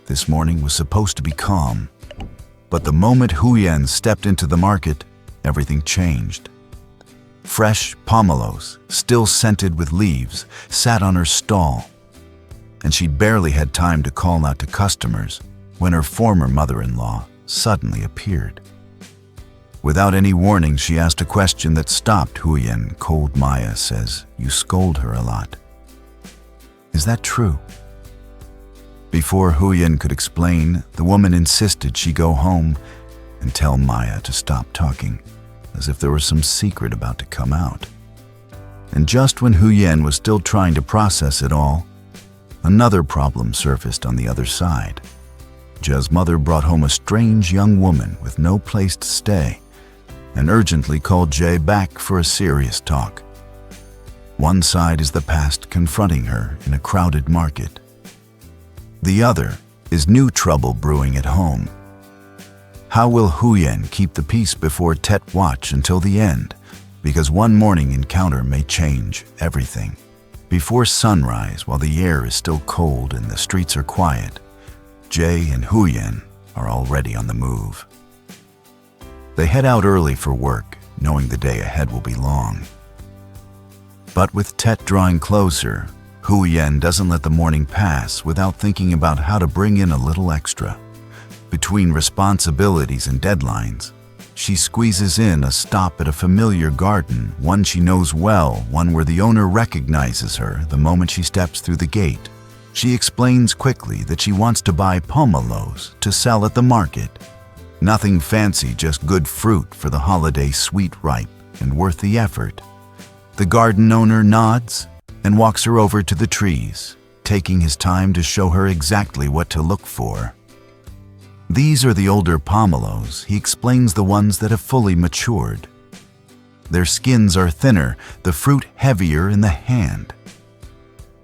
This morning was supposed to be calm. But the moment Huyen stepped into the market, everything changed. Fresh pomelos, still scented with leaves, sat on her stall, and she'd barely had time to call out to customers when her former mother-in-law suddenly appeared. Without any warning, she asked a question that stopped Huyen cold. "Maya says you scold her a lot. Is that true?" Before Huyen could explain, the woman insisted she go home and tell Maya to stop talking, as if there was some secret about to come out. And just when Huyen was still trying to process it all, another problem surfaced on the other side. Ja's mother brought home a strange young woman with no place to stay and urgently called Jay back for a serious talk. One side is the past confronting her in a crowded market. The other is new trouble brewing at home. How will Huyen keep the peace before Tet watch until the end? Because one morning encounter may change everything. Before sunrise, while the air is still cold and the streets are quiet, Jay and Huyen are already on the move. They head out early for work, knowing the day ahead will be long. But with Tet drawing closer, Huyen doesn't let the morning pass without thinking about how to bring in a little extra. Between responsibilities and deadlines, she squeezes in a stop at a familiar garden, one she knows well, one where the owner recognizes her the moment she steps through the gate. She explains quickly that she wants to buy pomelos to sell at the market. Nothing fancy, just good fruit for the holiday, sweet, ripe, and worth the effort. The garden owner nods and walks her over to the trees, taking his time to show her exactly what to look for. These are the older pomelos. He explains the ones that have fully matured. Their skins are thinner, the fruit heavier in the hand.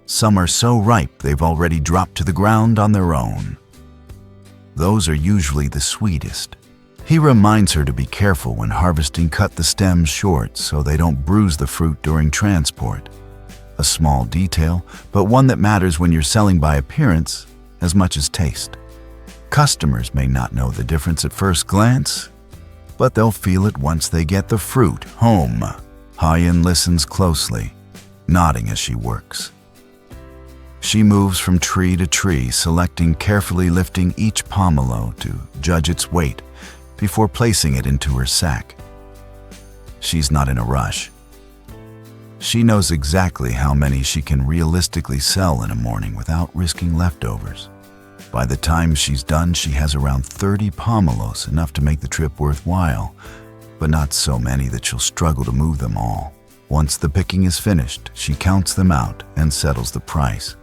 Some are so ripe they've already dropped to the ground on their own. Those are usually the sweetest. He reminds her to be careful when harvesting. Cut the stems short so they don't bruise the fruit during transport. A small detail, but one that matters when you're selling by appearance as much as taste. Customers may not know the difference at first glance, but they'll feel it once they get the fruit home. Huyen listens closely, nodding as she works. She moves from tree to tree, selecting carefully, lifting each pomelo to judge its weight before placing it into her sack. She's not in a rush. She knows exactly how many she can realistically sell in a morning without risking leftovers. By the time she's done, she has around 30 pomelos, enough to make the trip worthwhile, but not so many that she'll struggle to move them all. Once the picking is finished, she counts them out and settles the price.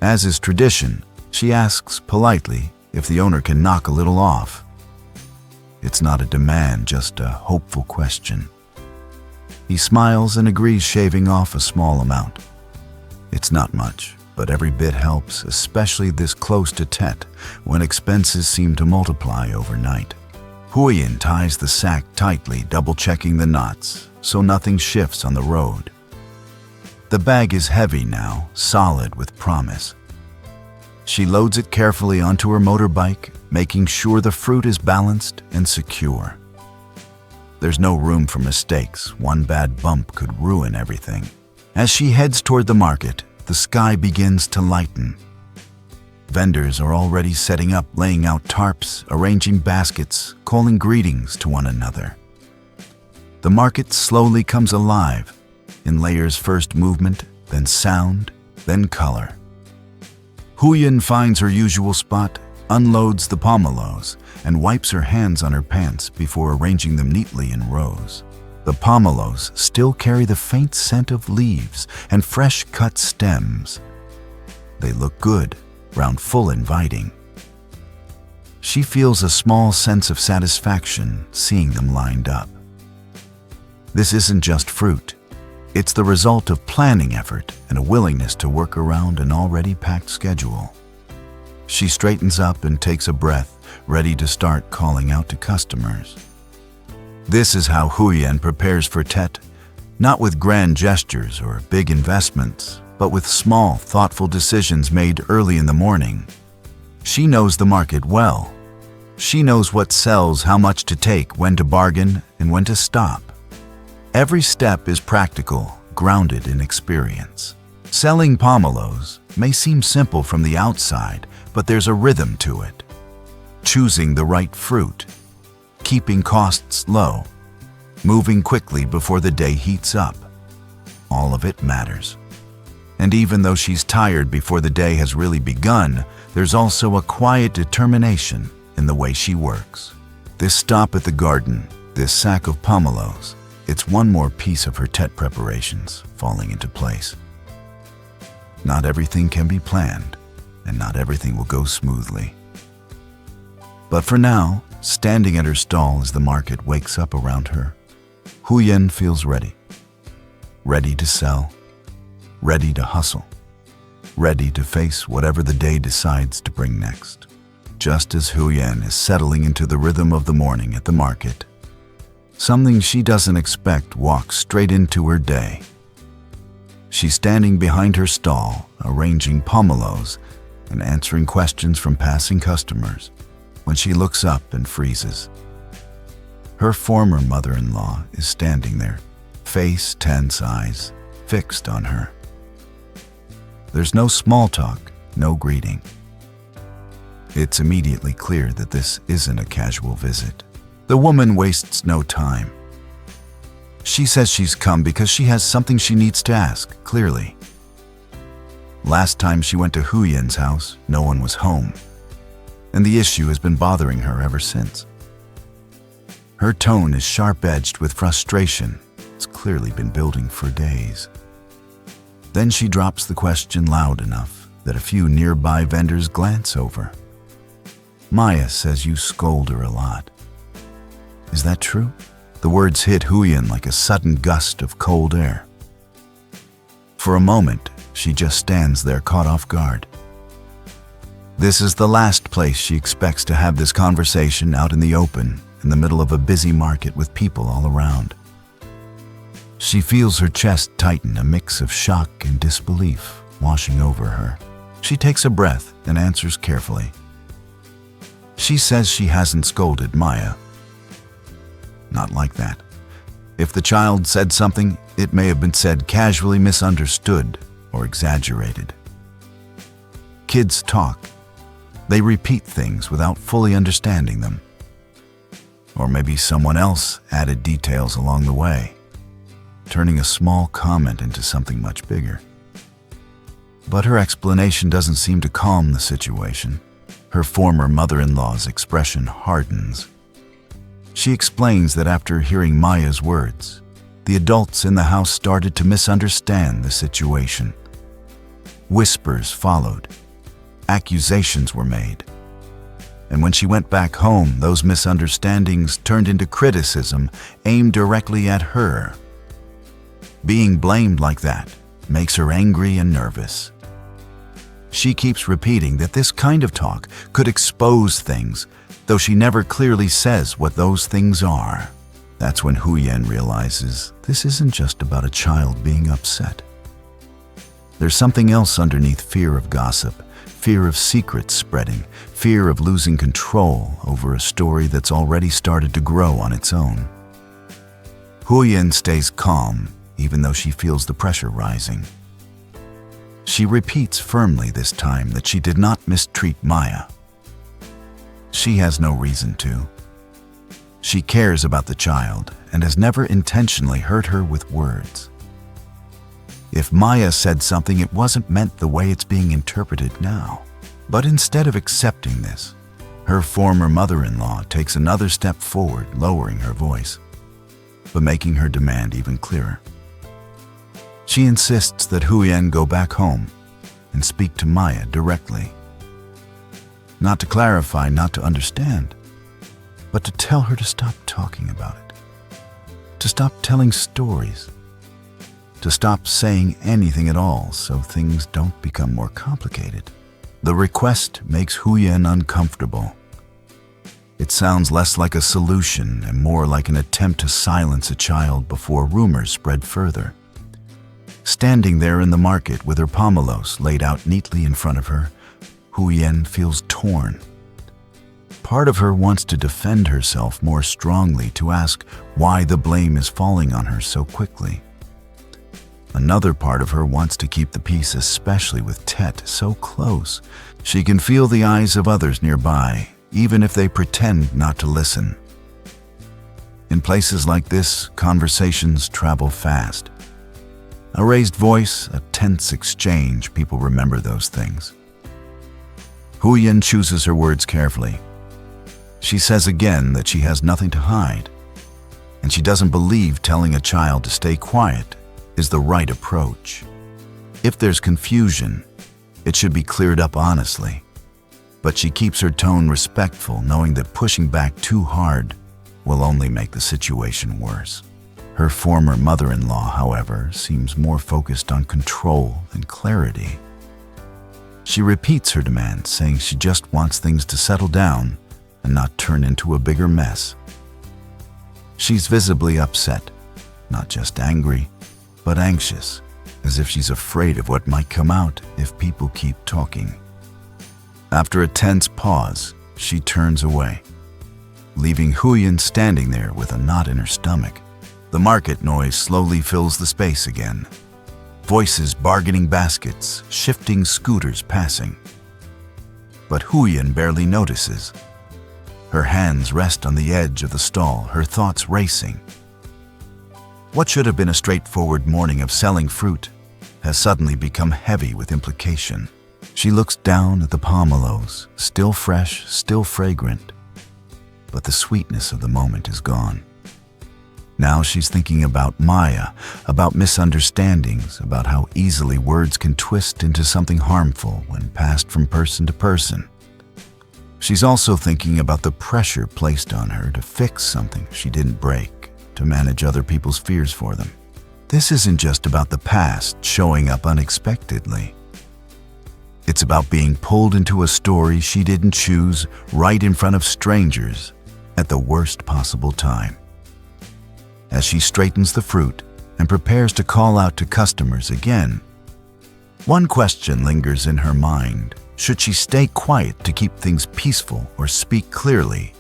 As is tradition, she asks politely if the owner can knock a little off. It's not a demand, just a hopeful question. He smiles and agrees, shaving off a small amount. It's not much, but every bit helps, especially this close to Tet, when expenses seem to multiply overnight. Huyen ties the sack tightly, double-checking the knots so nothing shifts on the road. The bag is heavy now, solid with promise. She loads it carefully onto her motorbike, making sure the fruit is balanced and secure. There's no room for mistakes. One bad bump could ruin everything. As she heads toward the market, the sky begins to lighten. Vendors are already setting up, laying out tarps, arranging baskets, calling greetings to one another. The market slowly comes alive, in layers: first movement, then sound, then color. Huyen finds her usual spot, unloads the pomelos, and wipes her hands on her pants before arranging them neatly in rows. The pomelos still carry the faint scent of leaves and fresh cut stems. They look good, round, full, inviting. She feels a small sense of satisfaction seeing them lined up. This isn't just fruit. It's the result of planning effort and a willingness to work around an already packed schedule. She straightens up and takes a breath, ready to start calling out to customers. This is how Huyen prepares for Tet, not with grand gestures or big investments, but with small, thoughtful decisions made early in the morning. She knows the market well. She knows what sells, how much to take, when to bargain, and when to stop. Every step is practical, grounded in experience. Selling pomelos may seem simple from the outside, but there's a rhythm to it. Choosing the right fruit, keeping costs low, moving quickly before the day heats up. All of it matters. And even though she's tired before the day has really begun, there's also a quiet determination in the way she works. This stop at the garden, this sack of pomelos, it's one more piece of her tet preparations falling into place. Not everything can be planned, and not everything will go smoothly. But for now, standing at her stall as the market wakes up around her, Huyen feels ready. Ready to sell, ready to hustle, ready to face whatever the day decides to bring next. Just as Huyen is settling into the rhythm of the morning at the market, something she doesn't expect walks straight into her day. She's standing behind her stall, arranging pomelos and answering questions from passing customers, when she looks up and freezes. Her former mother-in-law is standing there, face tense, eyes fixed on her. There's no small talk, no greeting. It's immediately clear that this isn't a casual visit. The woman wastes no time. She says she's come because she has something she needs to ask, clearly. Last time she went to Huyen's house, no one was home, and the issue has been bothering her ever since. Her tone is sharp-edged with frustration. It's clearly been building for days. Then she drops the question loud enough that a few nearby vendors glance over. Maya says you scold her a lot. Is that true? The words hit Huyen like a sudden gust of cold air. For a moment, she just stands there caught off guard. This is the last place she expects to have this conversation, out in the open, in the middle of a busy market with people all around. She feels her chest tighten, a mix of shock and disbelief washing over her. She takes a breath and answers carefully. She says she hasn't scolded Maya. Not like that. If the child said something, it may have been said casually, misunderstood, or exaggerated. Kids talk. They repeat things without fully understanding them. Or maybe someone else added details along the way, turning a small comment into something much bigger. But her explanation doesn't seem to calm the situation. Her former mother-in-law's expression hardens. She explains that after hearing Maya's words, the adults in the house started to misunderstand the situation. Whispers followed. Accusations were made. And when she went back home, those misunderstandings turned into criticism aimed directly at her. Being blamed like that makes her angry and nervous. She keeps repeating that this kind of talk could expose things, though she never clearly says what those things are. That's when Huyen realizes this isn't just about a child being upset. There's something else underneath: fear of gossip, fear of secrets spreading, fear of losing control over a story that's already started to grow on its own. Huyen stays calm, even though she feels the pressure rising. She repeats firmly this time that she did not mistreat Maya. She has no reason to. She cares about the child and has never intentionally hurt her with words. If Maya said something, it wasn't meant the way it's being interpreted now. But instead of accepting this, her former mother-in-law takes another step forward, lowering her voice, but making her demand even clearer. She insists that Huyen go back home and speak to Maya directly. Not to clarify, not to understand, but to tell her to stop talking about it, to stop telling stories, to stop saying anything at all so things don't become more complicated. The request makes Huyen uncomfortable. It sounds less like a solution and more like an attempt to silence a child before rumors spread further. Standing there in the market with her pomelos laid out neatly in front of her, Huyen feels torn. Part of her wants to defend herself more strongly, to ask why the blame is falling on her so quickly. Another part of her wants to keep the peace, especially with Tet so close. She can feel the eyes of others nearby, even if they pretend not to listen. In places like this, conversations travel fast. A raised voice, a tense exchange, people remember those things. Huyen chooses her words carefully. She says again that she has nothing to hide, and she doesn't believe telling a child to stay quiet is the right approach. If there's confusion, it should be cleared up honestly. But she keeps her tone respectful, knowing that pushing back too hard will only make the situation worse. Her former mother-in-law, however, seems more focused on control and clarity. She repeats her demands, saying she just wants things to settle down and not turn into a bigger mess. She's visibly upset, not just angry, but anxious, as if she's afraid of what might come out if people keep talking. After a tense pause, she turns away, leaving Huyen standing there with a knot in her stomach. The market noise slowly fills the space again. Voices bargaining baskets, shifting scooters passing. But Huyen barely notices. Her hands rest on the edge of the stall, her thoughts racing. What should have been a straightforward morning of selling fruit has suddenly become heavy with implication. She looks down at the pomelos, still fresh, still fragrant. But the sweetness of the moment is gone. Now she's thinking about Maya, about misunderstandings, about how easily words can twist into something harmful when passed from person to person. She's also thinking about the pressure placed on her to fix something she didn't break, to manage other people's fears for them. This isn't just about the past showing up unexpectedly. It's about being pulled into a story she didn't choose, right in front of strangers at the worst possible time. As she straightens the fruit and prepares to call out to customers again, one question lingers in her mind. Should she stay quiet to keep things peaceful, or speak clearly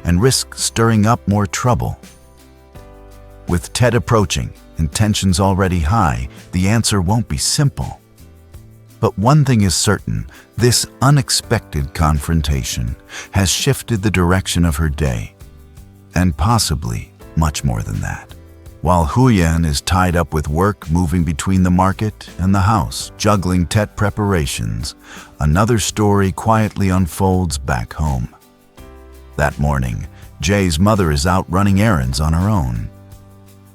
and risk stirring up more trouble? With Tet approaching and tensions already high, the answer won't be simple. But one thing is certain, this unexpected confrontation has shifted the direction of her day, and possibly much more than that. While Huyen is tied up with work, moving between the market and the house, juggling Tet preparations, another story quietly unfolds back home. That morning, Jay's mother is out running errands on her own.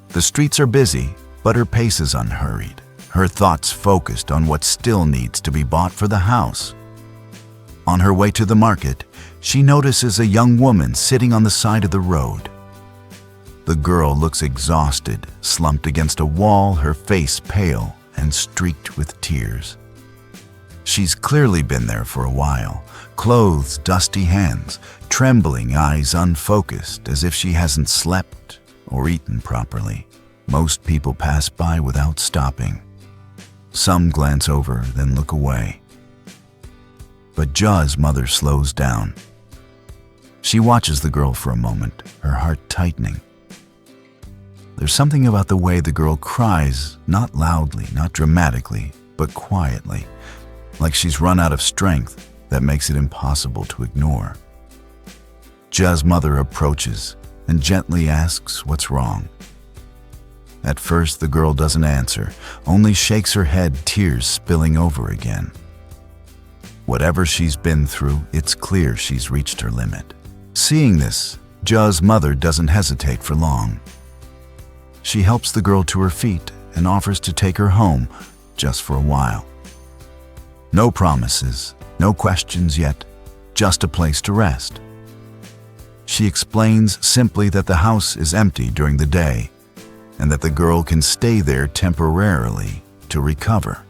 The streets are busy, but her pace is unhurried, her thoughts focused on what still needs to be bought for the house. On her way to the market, she notices a young woman sitting on the side of the road. The girl looks exhausted, slumped against a wall, her face pale and streaked with tears. She's clearly been there for a while, clothes, dusty hands, trembling eyes unfocused, as if she hasn't slept or eaten properly. Most people pass by without stopping. Some glance over, then look away. But Ja's mother slows down. She watches the girl for a moment, her heart tightening. There's something about the way the girl cries, not loudly, not dramatically, but quietly, like she's run out of strength, that makes it impossible to ignore. Ja's mother approaches and gently asks what's wrong. At first, the girl doesn't answer, only shakes her head, tears spilling over again. Whatever she's been through, it's clear she's reached her limit. Seeing this, Ja's mother doesn't hesitate for long. She helps the girl to her feet and offers to take her home, just for a while. No promises, no questions yet, just a place to rest. She explains simply that the house is empty during the day and that the girl can stay there temporarily to recover.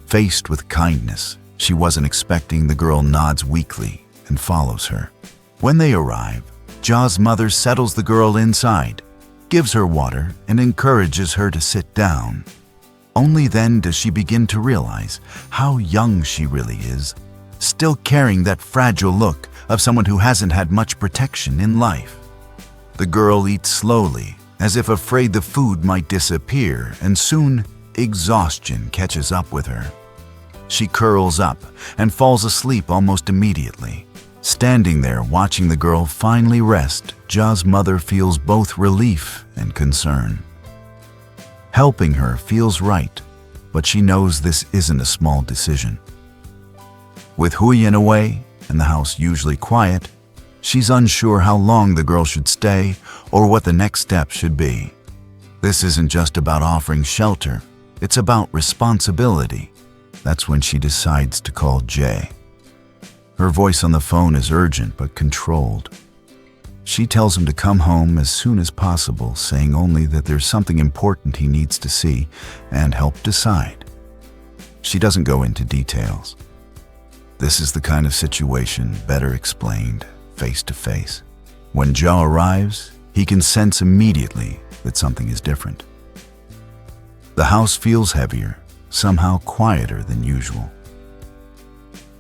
Faced with kindness, she wasn't expecting, the girl nods weakly and follows her. When they arrive, Ja's mother settles the girl inside, gives her water, and encourages her to sit down. Only then does she begin to realize how young she really is, still carrying that fragile look of someone who hasn't had much protection in life. The girl eats slowly, as if afraid the food might disappear, and soon exhaustion catches up with her. She curls up and falls asleep almost immediately. Standing there watching the girl finally rest, Ja's mother feels both relief and concern. Helping her feels right, but she knows this isn't a small decision. With Huyen away and the house usually quiet, she's unsure how long the girl should stay or what the next step should be. This isn't just about offering shelter, it's about responsibility. That's when she decides to call Jay. Her voice on the phone is urgent but controlled. She tells him to come home as soon as possible, saying only that there's something important he needs to see and help decide. She doesn't go into details. This is the kind of situation better explained face to face. When Ja arrives, he can sense immediately that something is different. The house feels heavier, somehow quieter than usual.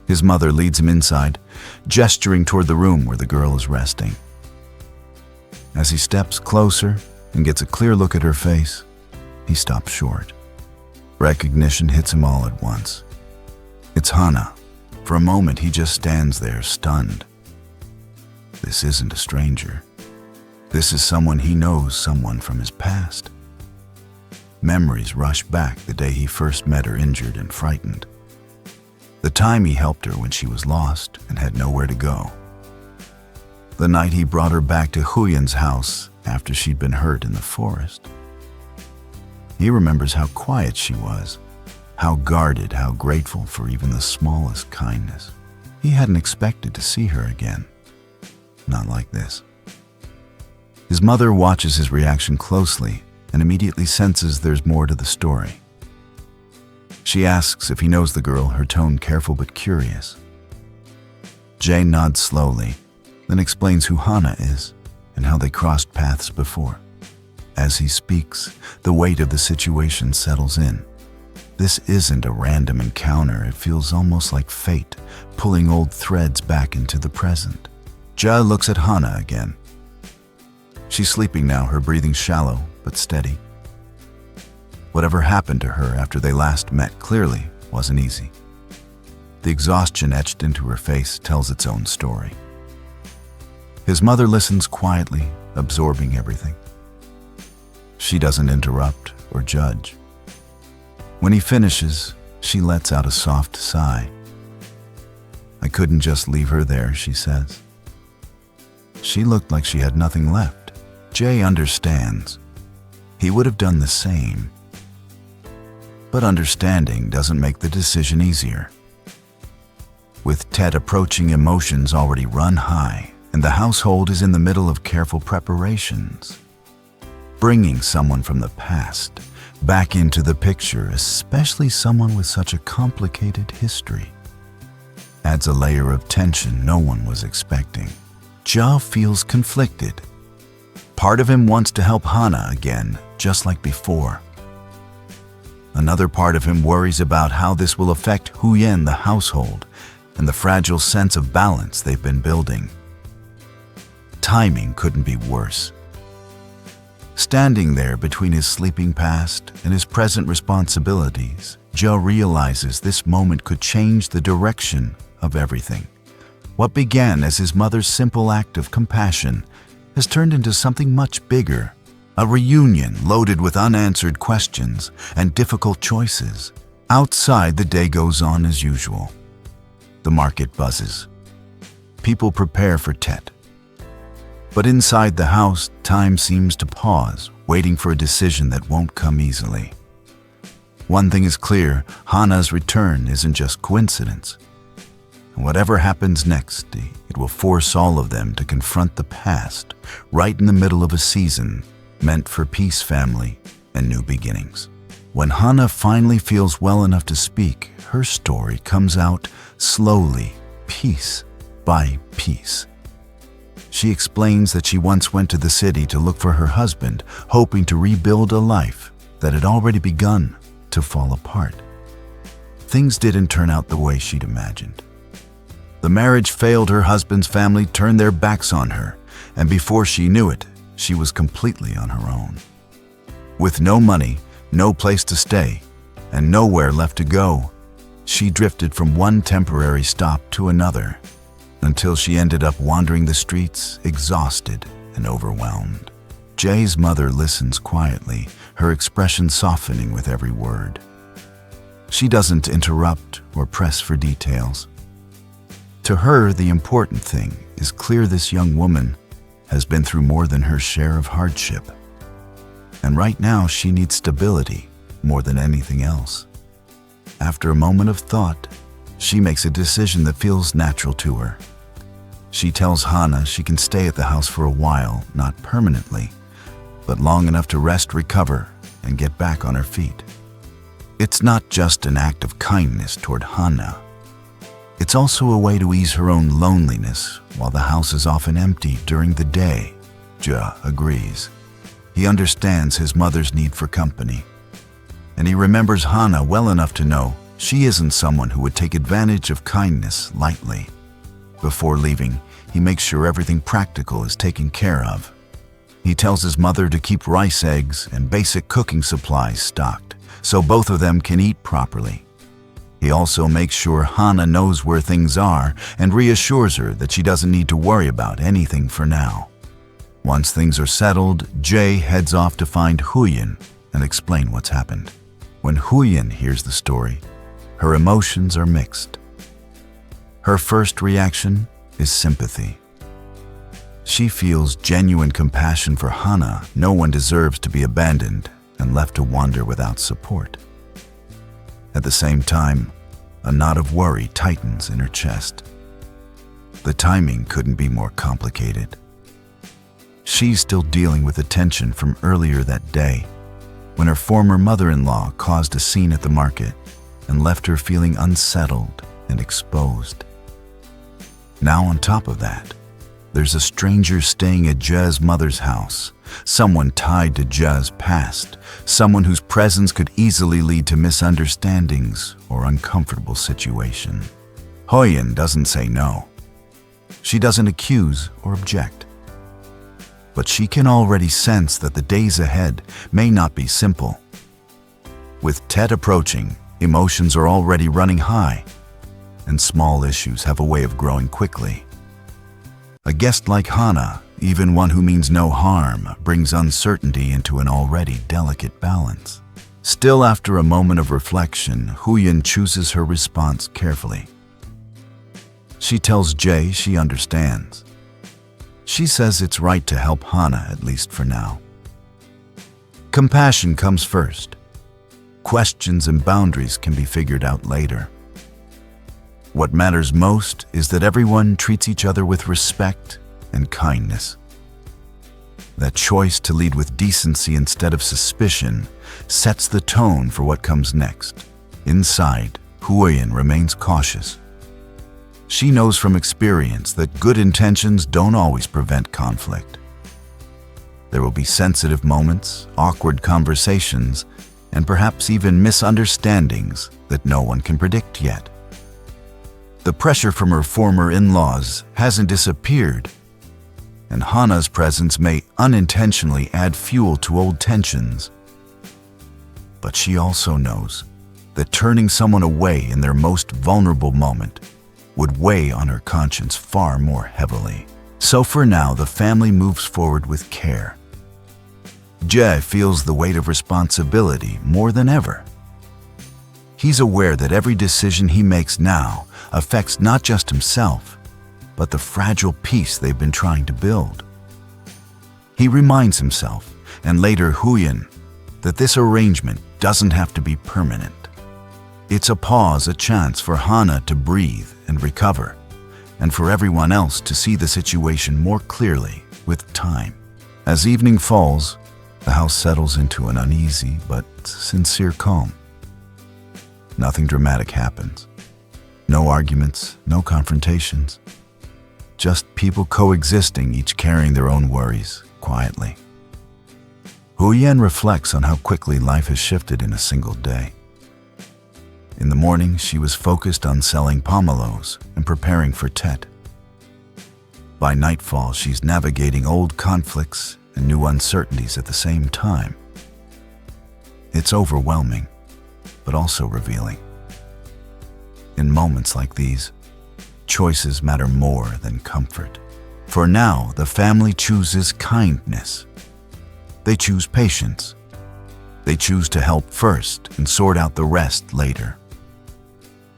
His mother leads him inside, gesturing toward the room where the girl is resting. As he steps closer and gets a clear look at her face, he stops short. Recognition hits him all at once. It's Hana. For a moment, he just stands there, stunned. This isn't a stranger. This is someone he knows, someone from his past. Memories rush back the day he first met her, injured and frightened. The time he helped her when she was lost and had nowhere to go. The night he brought her back to Huyen's house after she'd been hurt in the forest. He remembers how quiet she was, how guarded, how grateful for even the smallest kindness. He hadn't expected to see her again. Not like this. His mother watches his reaction closely and immediately senses there's more to the story. She asks if he knows the girl, her tone careful but curious. Jay nods slowly, then explains who Hana is and how they crossed paths before. As he speaks, the weight of the situation settles in. This isn't a random encounter. It feels almost like fate, pulling old threads back into the present. Ja looks at Hana again. She's sleeping now, her breathing shallow but steady. Whatever happened to her after they last met clearly wasn't easy. The exhaustion etched into her face tells its own story. His mother listens quietly, absorbing everything. She doesn't interrupt or judge. When he finishes, she lets out a soft sigh. I couldn't just leave her there, she says. She looked like she had nothing left. Jay understands. He would have done the same. But understanding doesn't make the decision easier. With Ted approaching, emotions already run high, and the household is in the middle of careful preparations. Bringing someone from the past back into the picture, especially someone with such a complicated history, adds a layer of tension no one was expecting. Ja feels conflicted. Part of him wants to help Hana again, just like before. Another part of him worries about how this will affect Huyen, the household, and the fragile sense of balance they've been building. Timing couldn't be worse. Standing there between his sleeping past and his present responsibilities, Ja realizes this moment could change the direction of everything. What began as his mother's simple act of compassion has turned into something much bigger, a reunion loaded with unanswered questions and difficult choices. Outside, the day goes on as usual. The market buzzes. People prepare for Tet. But inside the house, time seems to pause, waiting for a decision that won't come easily. One thing is clear, Hana's return isn't just coincidence. And whatever happens next, it will force all of them to confront the past, right in the middle of a season meant for peace, family, and new beginnings. When Hana finally feels well enough to speak, her story comes out slowly, piece by piece. She explains that she once went to the city to look for her husband, hoping to rebuild a life that had already begun to fall apart. Things didn't turn out the way she'd imagined. The marriage failed, her husband's family turned their backs on her, and before she knew it, she was completely on her own. With no money, no place to stay, and nowhere left to go, she drifted from one temporary stop to another, until she ended up wandering the streets, exhausted and overwhelmed. Jay's mother listens quietly, her expression softening with every word. She doesn't interrupt or press for details. To her, the important thing is clear: this young woman has been through more than her share of hardship. And right now, she needs stability more than anything else. After a moment of thought, she makes a decision that feels natural to her. She tells Hana she can stay at the house for a while, not permanently, but long enough to rest, recover, and get back on her feet. It's not just an act of kindness toward Hana. It's also a way to ease her own loneliness while the house is often empty during the day. Ja agrees. He understands his mother's need for company, and he remembers Hana well enough to know she isn't someone who would take advantage of kindness lightly. Before leaving, he makes sure everything practical is taken care of. He tells his mother to keep rice, eggs, and basic cooking supplies stocked, so both of them can eat properly. He also makes sure Hana knows where things are and reassures her that she doesn't need to worry about anything for now. Once things are settled, Jay heads off to find Huyen and explain what's happened. When Huyen hears the story, her emotions are mixed. Her first reaction is sympathy. She feels genuine compassion for Hana. No one deserves to be abandoned and left to wander without support. At the same time, a knot of worry tightens in her chest. The timing couldn't be more complicated. She's still dealing with the tension from earlier that day, when her former mother-in-law caused a scene at the market and left her feeling unsettled and exposed. Now on top of that, there's a stranger staying at Ja's mother's house, someone tied to Ja's past, someone whose presence could easily lead to misunderstandings or uncomfortable situation. Huyen doesn't say no. She doesn't accuse or object. But she can already sense that the days ahead may not be simple. With Tet approaching, emotions are already running high, and small issues have a way of growing quickly. A guest like Hana, even one who means no harm, brings uncertainty into an already delicate balance. Still, after a moment of reflection, Huyen chooses her response carefully. She tells Jay she understands. She says it's right to help Hana, at least for now. Compassion comes first. Questions and boundaries can be figured out later. What matters most is that everyone treats each other with respect and kindness. That choice to lead with decency instead of suspicion sets the tone for what comes next. Inside, Huyen remains cautious. She knows from experience that good intentions don't always prevent conflict. There will be sensitive moments, awkward conversations, and perhaps even misunderstandings that no one can predict yet. The pressure from her former in-laws hasn't disappeared, and Hana's presence may unintentionally add fuel to old tensions. But she also knows that turning someone away in their most vulnerable moment would weigh on her conscience far more heavily. So for now, the family moves forward with care. Jay feels the weight of responsibility more than ever. He's aware that every decision he makes now affects not just himself, but the fragile peace they've been trying to build. He reminds himself, and later Huyen, that this arrangement doesn't have to be permanent. It's a pause, a chance for Hana to breathe and recover, and for everyone else to see the situation more clearly with time. As evening falls, the house settles into an uneasy but sincere calm. Nothing dramatic happens. No arguments, no confrontations. Just people coexisting, each carrying their own worries, quietly. Huyen reflects on how quickly life has shifted in a single day. In the morning, she was focused on selling pomelos and preparing for Tet. By nightfall, she's navigating old conflicts and new uncertainties at the same time. It's overwhelming, but also revealing. In moments like these, choices matter more than comfort. For now, the family chooses kindness. They choose patience. They choose to help first and sort out the rest later.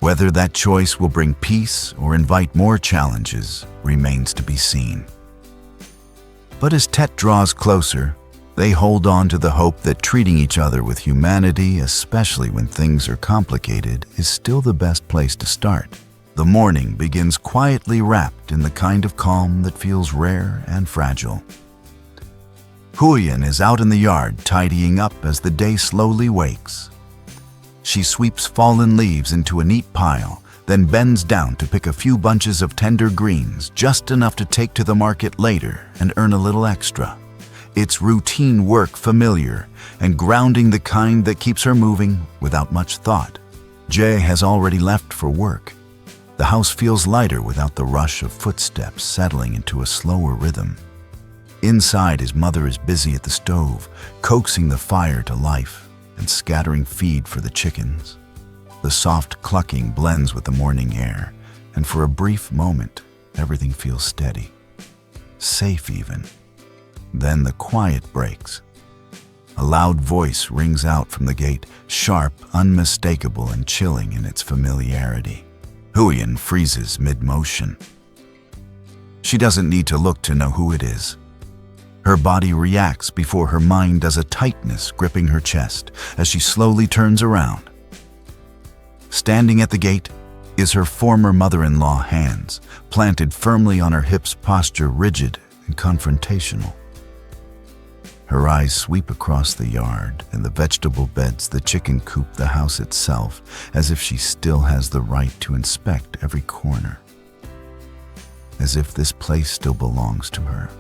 Whether that choice will bring peace or invite more challenges remains to be seen. But as Tet draws closer, they hold on to the hope that treating each other with humanity, especially when things are complicated, is still the best place to start. The morning begins quietly wrapped in the kind of calm that feels rare and fragile. Huyen is out in the yard tidying up as the day slowly wakes. She sweeps fallen leaves into a neat pile, then bends down to pick a few bunches of tender greens, just enough to take to the market later and earn a little extra. It's routine work, familiar and grounding, the kind that keeps her moving without much thought. Jay has already left for work. The house feels lighter without the rush of footsteps, settling into a slower rhythm. Inside, his mother is busy at the stove, coaxing the fire to life and scattering feed for the chickens. The soft clucking blends with the morning air, and for a brief moment, everything feels steady, safe even. Then the quiet breaks. A loud voice rings out from the gate, sharp, unmistakable, and chilling in its familiarity. Huyen freezes mid-motion. She doesn't need to look to know who it is. Her body reacts before her mind does, a tightness gripping her chest as she slowly turns around. Standing at the gate is her former mother-in-law, hands planted firmly on her hips, posture rigid and confrontational. Her eyes sweep across the yard and the vegetable beds, the chicken coop, the house itself, as if she still has the right to inspect every corner. As if this place still belongs to her.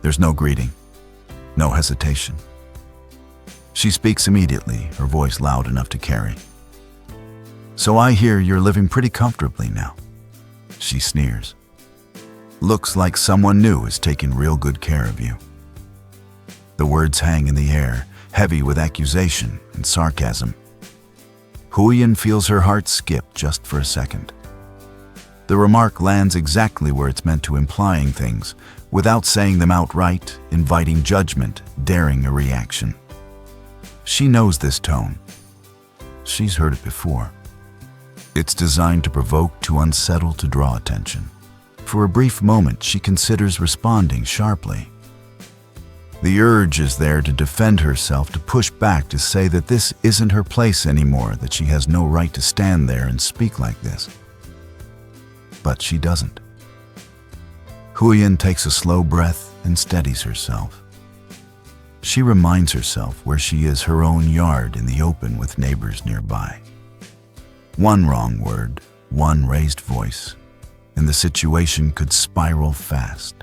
There's no greeting, no hesitation. She speaks immediately, her voice loud enough to carry. "So I hear you're living pretty comfortably now." She sneers. "Looks like someone new is taking real good care of you." The words hang in the air, heavy with accusation and sarcasm. Huyen feels her heart skip just for a second. The remark lands exactly where it's meant to, implying things, without saying them outright, inviting judgment, daring a reaction. She knows this tone. She's heard it before. It's designed to provoke, to unsettle, to draw attention. For a brief moment, she considers responding sharply. The urge is there to defend herself, to push back, to say that this isn't her place anymore, that she has no right to stand there and speak like this. But she doesn't. Huyen takes a slow breath and steadies herself. She reminds herself where she is, her own yard in the open with neighbors nearby. One wrong word, one raised voice, and the situation could spiral fast.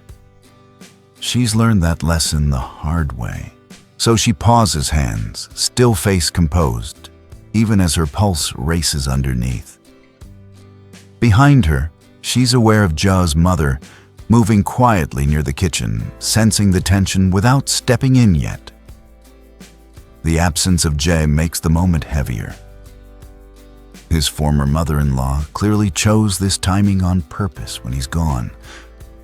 She's learned that lesson the hard way. So she pauses, hands, still face composed, even as her pulse races underneath. Behind her, she's aware of Ja's mother, moving quietly near the kitchen, sensing the tension without stepping in yet. The absence of Jay makes the moment heavier. His former mother-in-law clearly chose this timing on purpose when he's gone,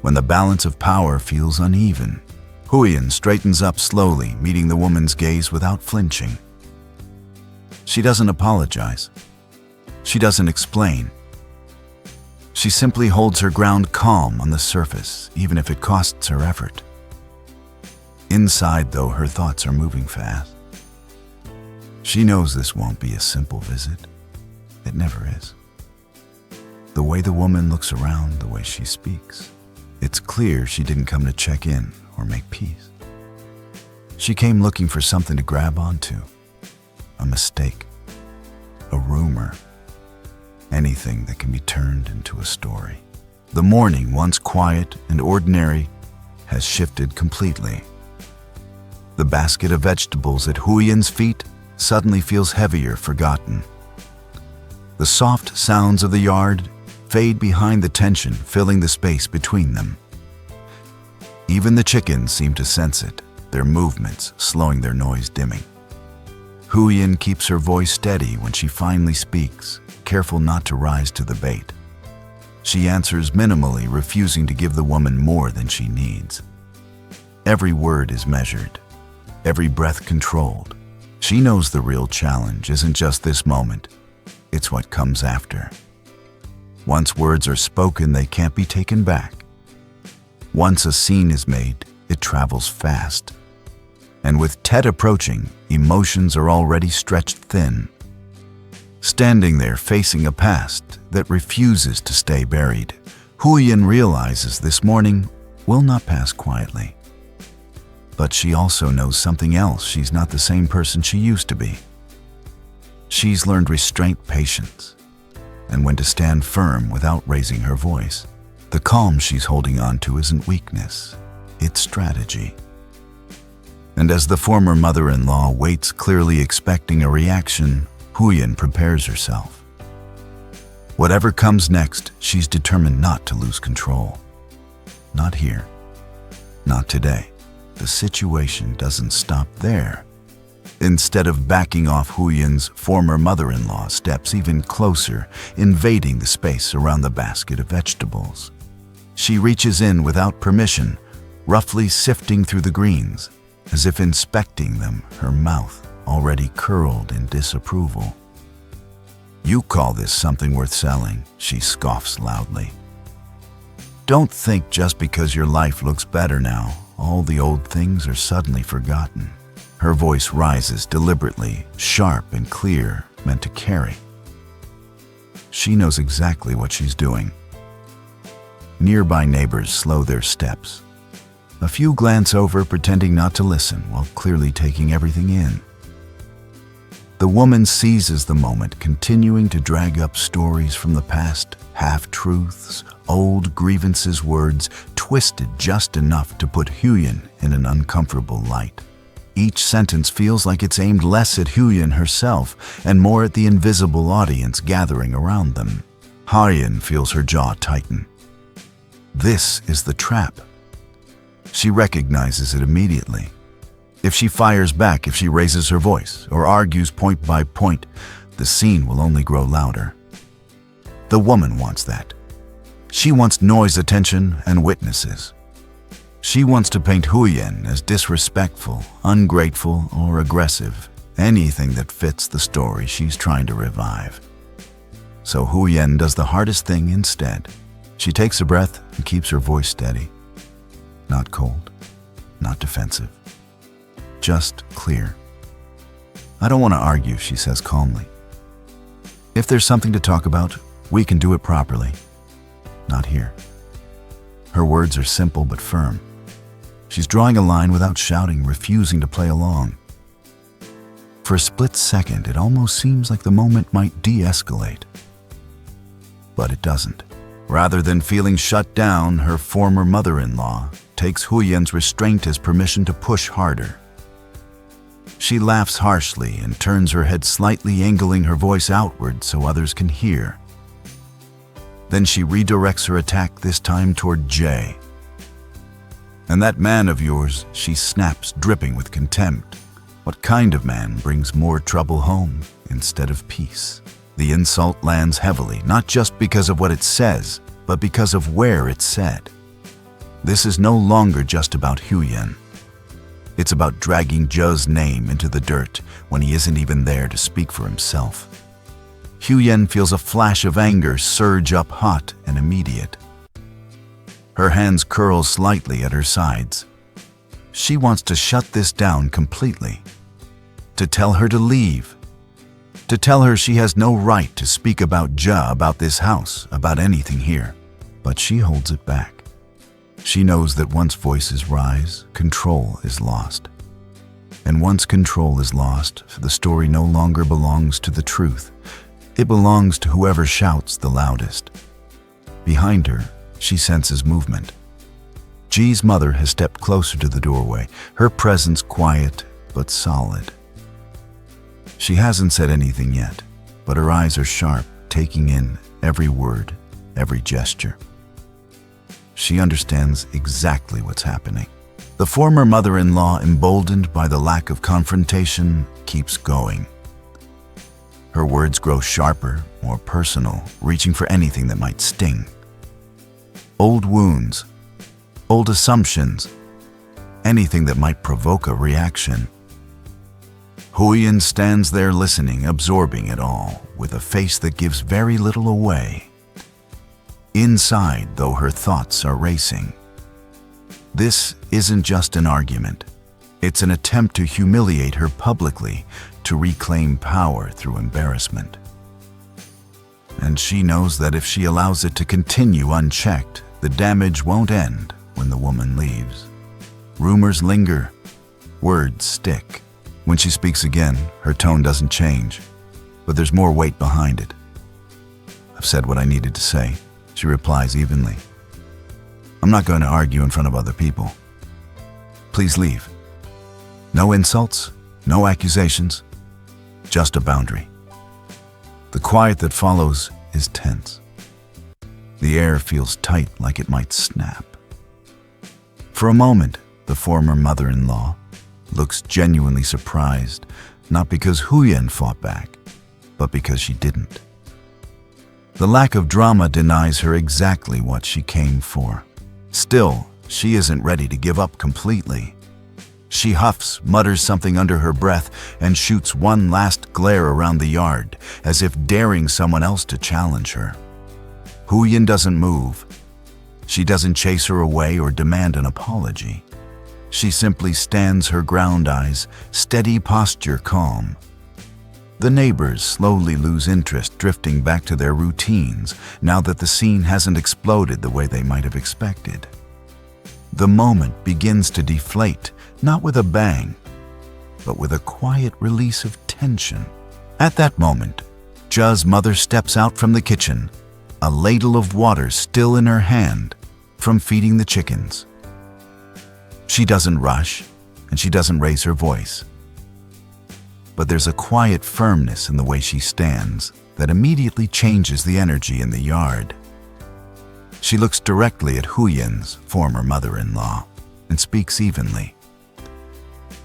when the balance of power feels uneven. Huyen straightens up slowly, meeting the woman's gaze without flinching. She doesn't apologize. She doesn't explain. She simply holds her ground, calm on the surface, even if it costs her effort. Inside, though, her thoughts are moving fast. She knows this won't be a simple visit. It never is. The way the woman looks around, the way she speaks, it's clear she didn't come to check in or make peace. She came looking for something to grab onto. A mistake. A rumor. Anything that can be turned into a story. The morning, once quiet and ordinary, has shifted completely. The basket of vegetables at Huyen's feet suddenly feels heavier, forgotten. The soft sounds of the yard fade behind the tension, filling the space between them. Even the chickens seem to sense it, their movements slowing, their noise dimming. Huyen keeps her voice steady when she finally speaks, careful not to rise to the bait. She answers minimally, refusing to give the woman more than she needs. Every word is measured, every breath controlled. She knows the real challenge isn't just this moment, it's what comes after. Once words are spoken, they can't be taken back. Once a scene is made, it travels fast. And with Tet approaching, emotions are already stretched thin. Standing there facing a past that refuses to stay buried, Huyen realizes this morning will not pass quietly. But she also knows something else. She's not the same person she used to be. She's learned restraint, patience, and when to stand firm without raising her voice. The calm she's holding on to isn't weakness, it's strategy. And as the former mother-in-law waits, clearly expecting a reaction, Huyen prepares herself. Whatever comes next, she's determined not to lose control. Not here. Not today. The situation doesn't stop there. Instead of backing off, Huyen's former mother-in-law steps even closer, invading the space around the basket of vegetables. She reaches in without permission, roughly sifting through the greens, as if inspecting them, her mouth already curled in disapproval. "You call this something worth selling?" she scoffs loudly. "Don't think just because your life looks better now, all the old things are suddenly forgotten." Her voice rises deliberately, sharp and clear, meant to carry. She knows exactly what she's doing. Nearby neighbors slow their steps. A few glance over, pretending not to listen, while clearly taking everything in. The woman seizes the moment, continuing to drag up stories from the past, half-truths, old grievances, words twisted just enough to put Huyen in an uncomfortable light. Each sentence feels like it's aimed less at Huyen herself and more at the invisible audience gathering around them. Huyen feels her jaw tighten. This is the trap. She recognizes it immediately. If she fires back, if she raises her voice, or argues point by point, the scene will only grow louder. The woman wants that. She wants noise, attention, and witnesses. She wants to paint Huyen as disrespectful, ungrateful, or aggressive, anything that fits the story she's trying to revive. So Huyen does the hardest thing instead. She takes a breath and keeps her voice steady. Not cold, not defensive, just clear. "I don't want to argue," she says calmly. "If there's something to talk about, we can do it properly. Not here." Her words are simple but firm. She's drawing a line without shouting, refusing to play along. For a split second, it almost seems like the moment might de-escalate. But it doesn't. Rather than feeling shut down, her former mother-in-law takes Huyen's restraint as permission to push harder. She laughs harshly and turns her head slightly, angling her voice outward so others can hear. Then she redirects her attack, this time toward Jay. "And that man of yours," she snaps, dripping with contempt. "What kind of man brings more trouble home instead of peace?" The insult lands heavily, not just because of what it says, but because of where it's said. This is no longer just about Huyen. It's about dragging Zhe's name into the dirt when he isn't even there to speak for himself. Huyen feels a flash of anger surge up, hot and immediate. Her hands curl slightly at her sides. She wants to shut this down completely. To tell her to leave. To tell her she has no right to speak about Zhe, about this house, about anything here. But she holds it back. She knows that once voices rise, control is lost. And once control is lost, the story no longer belongs to the truth. It belongs to whoever shouts the loudest. Behind her, she senses movement. Ji's mother has stepped closer to the doorway, her presence quiet but solid. She hasn't said anything yet, but her eyes are sharp, taking in every word, every gesture. She understands exactly what's happening. The former mother-in-law, emboldened by the lack of confrontation, keeps going. Her words grow sharper, more personal, reaching for anything that might sting. Old wounds, old assumptions, anything that might provoke a reaction. Huyen stands there listening, absorbing it all, with a face that gives very little away. Inside, though, her thoughts are racing. This isn't just an argument. It's an attempt to humiliate her publicly, to reclaim power through embarrassment. And she knows that if she allows it to continue unchecked, the damage won't end when the woman leaves. Rumors linger, words stick. When she speaks again, her tone doesn't change, but there's more weight behind it. "I've said what I needed to say," she replies evenly. "I'm not going to argue in front of other people. Please leave. No insults, no accusations, just a boundary." The quiet that follows is tense. The air feels tight, like it might snap. For a moment, the former mother-in-law looks genuinely surprised, not because Huyen fought back, but because she didn't. The lack of drama denies her exactly what she came for. Still, she isn't ready to give up completely. She huffs, mutters something under her breath, and shoots one last glare around the yard, as if daring someone else to challenge her. Huyen doesn't move. She doesn't chase her away or demand an apology. She simply stands her ground, eyes, steady posture calm. The neighbors slowly lose interest, drifting back to their routines now that the scene hasn't exploded the way they might have expected. The moment begins to deflate, not with a bang, but with a quiet release of tension. At that moment, Ja's mother steps out from the kitchen, a ladle of water still in her hand from feeding the chickens. She doesn't rush, and she doesn't raise her voice. But there's a quiet firmness in the way she stands that immediately changes the energy in the yard. She looks directly at Huyen's former mother-in-law and speaks evenly.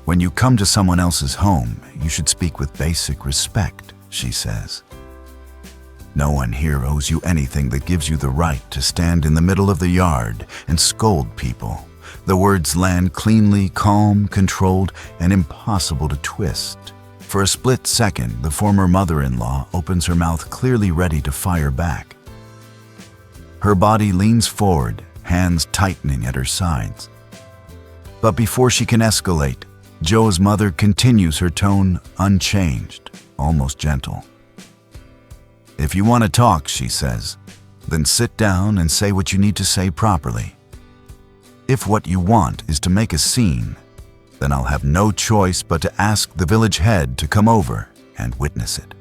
"When you come to someone else's home, you should speak with basic respect," she says. "No one here owes you anything that gives you the right to stand in the middle of the yard and scold people." The words land cleanly, calm, controlled, and impossible to twist. For a split second, the former mother-in-law opens her mouth, clearly ready to fire back. Her body leans forward, hands tightening at her sides. But before she can escalate, Jo's mother continues, her tone unchanged, almost gentle. "If you want to talk," she says, "then sit down and say what you need to say properly. If what you want is to make a scene, then I'll have no choice but to ask the village head to come over and witness it."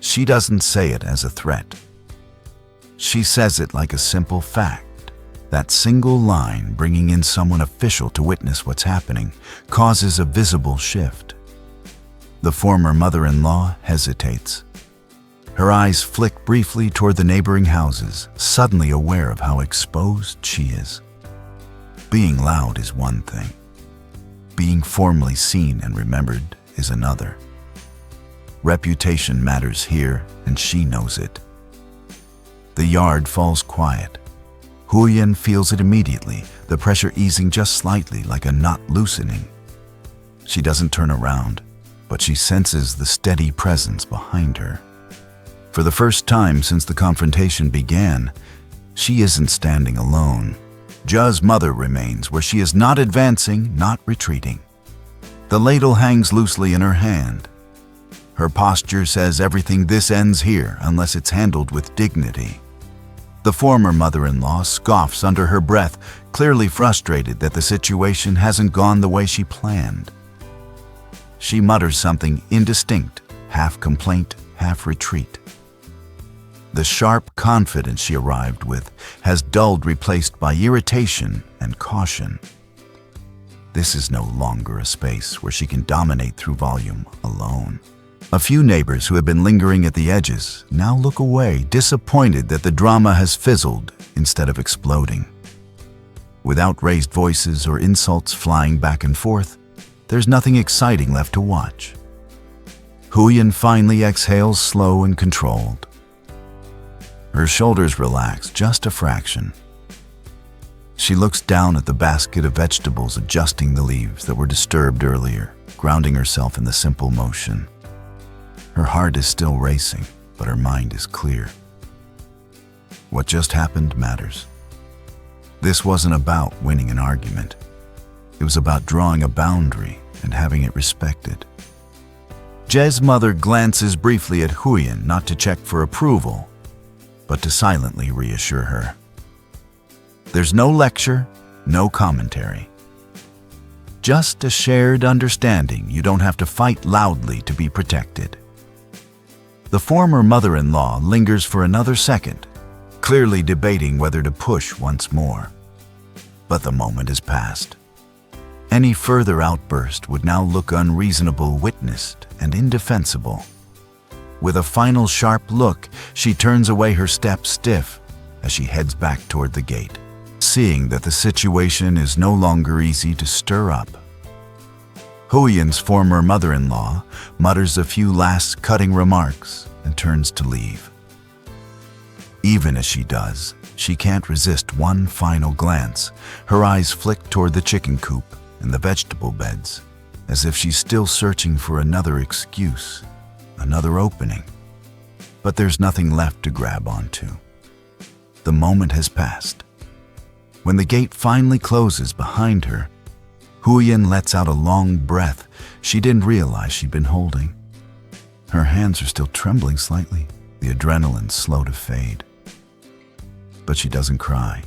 She doesn't say it as a threat. She says it like a simple fact. That single line, bringing in someone official to witness what's happening, causes a visible shift. The former mother-in-law hesitates. Her eyes flick briefly toward the neighboring houses, suddenly aware of how exposed she is. Being loud is one thing. Being formally seen and remembered is another. Reputation matters here, and she knows it. The yard falls quiet. Huyen feels it immediately, the pressure easing just slightly, like a knot loosening. She doesn't turn around, but she senses the steady presence behind her. For the first time since the confrontation began, she isn't standing alone. Ja's mother remains where she is, not advancing, not retreating. The ladle hangs loosely in her hand. Her posture says everything: this ends here unless it's handled with dignity. The former mother-in-law scoffs under her breath, clearly frustrated that the situation hasn't gone the way she planned. She mutters something indistinct, half complaint, half retreat. The sharp confidence she arrived with has dulled, replaced by irritation and caution. This is no longer a space where she can dominate through volume alone. A few neighbors who had been lingering at the edges now look away, disappointed that the drama has fizzled instead of exploding. Without raised voices or insults flying back and forth, there's nothing exciting left to watch. Huyen finally exhales slow and controlled. Her shoulders relax just a fraction. She looks down at the basket of vegetables, adjusting the leaves that were disturbed earlier, grounding herself in the simple motion. Her heart is still racing, but her mind is clear. What just happened matters. This wasn't about winning an argument. It was about drawing a boundary and having it respected. Je's mother glances briefly at Huyen, not to check for approval, but to silently reassure her. There's no lecture, no commentary. Just a shared understanding you don't have to fight loudly to be protected. The former mother-in-law lingers for another second, clearly debating whether to push once more. But the moment has passed. Any further outburst would now look unreasonable, witnessed, and indefensible. With a final sharp look, she turns away, her step stiff as she heads back toward the gate, seeing that the situation is no longer easy to stir up. Huyen's former mother-in-law mutters a few last cutting remarks and turns to leave. Even as she does, she can't resist one final glance. Her eyes flick toward the chicken coop and the vegetable beds, as if she's still searching for another excuse, another opening. But there's nothing left to grab onto. The moment has passed. When the gate finally closes behind her, Huyen lets out a long breath she didn't realize she'd been holding. Her hands are still trembling slightly, the adrenaline slow to fade. But she doesn't cry.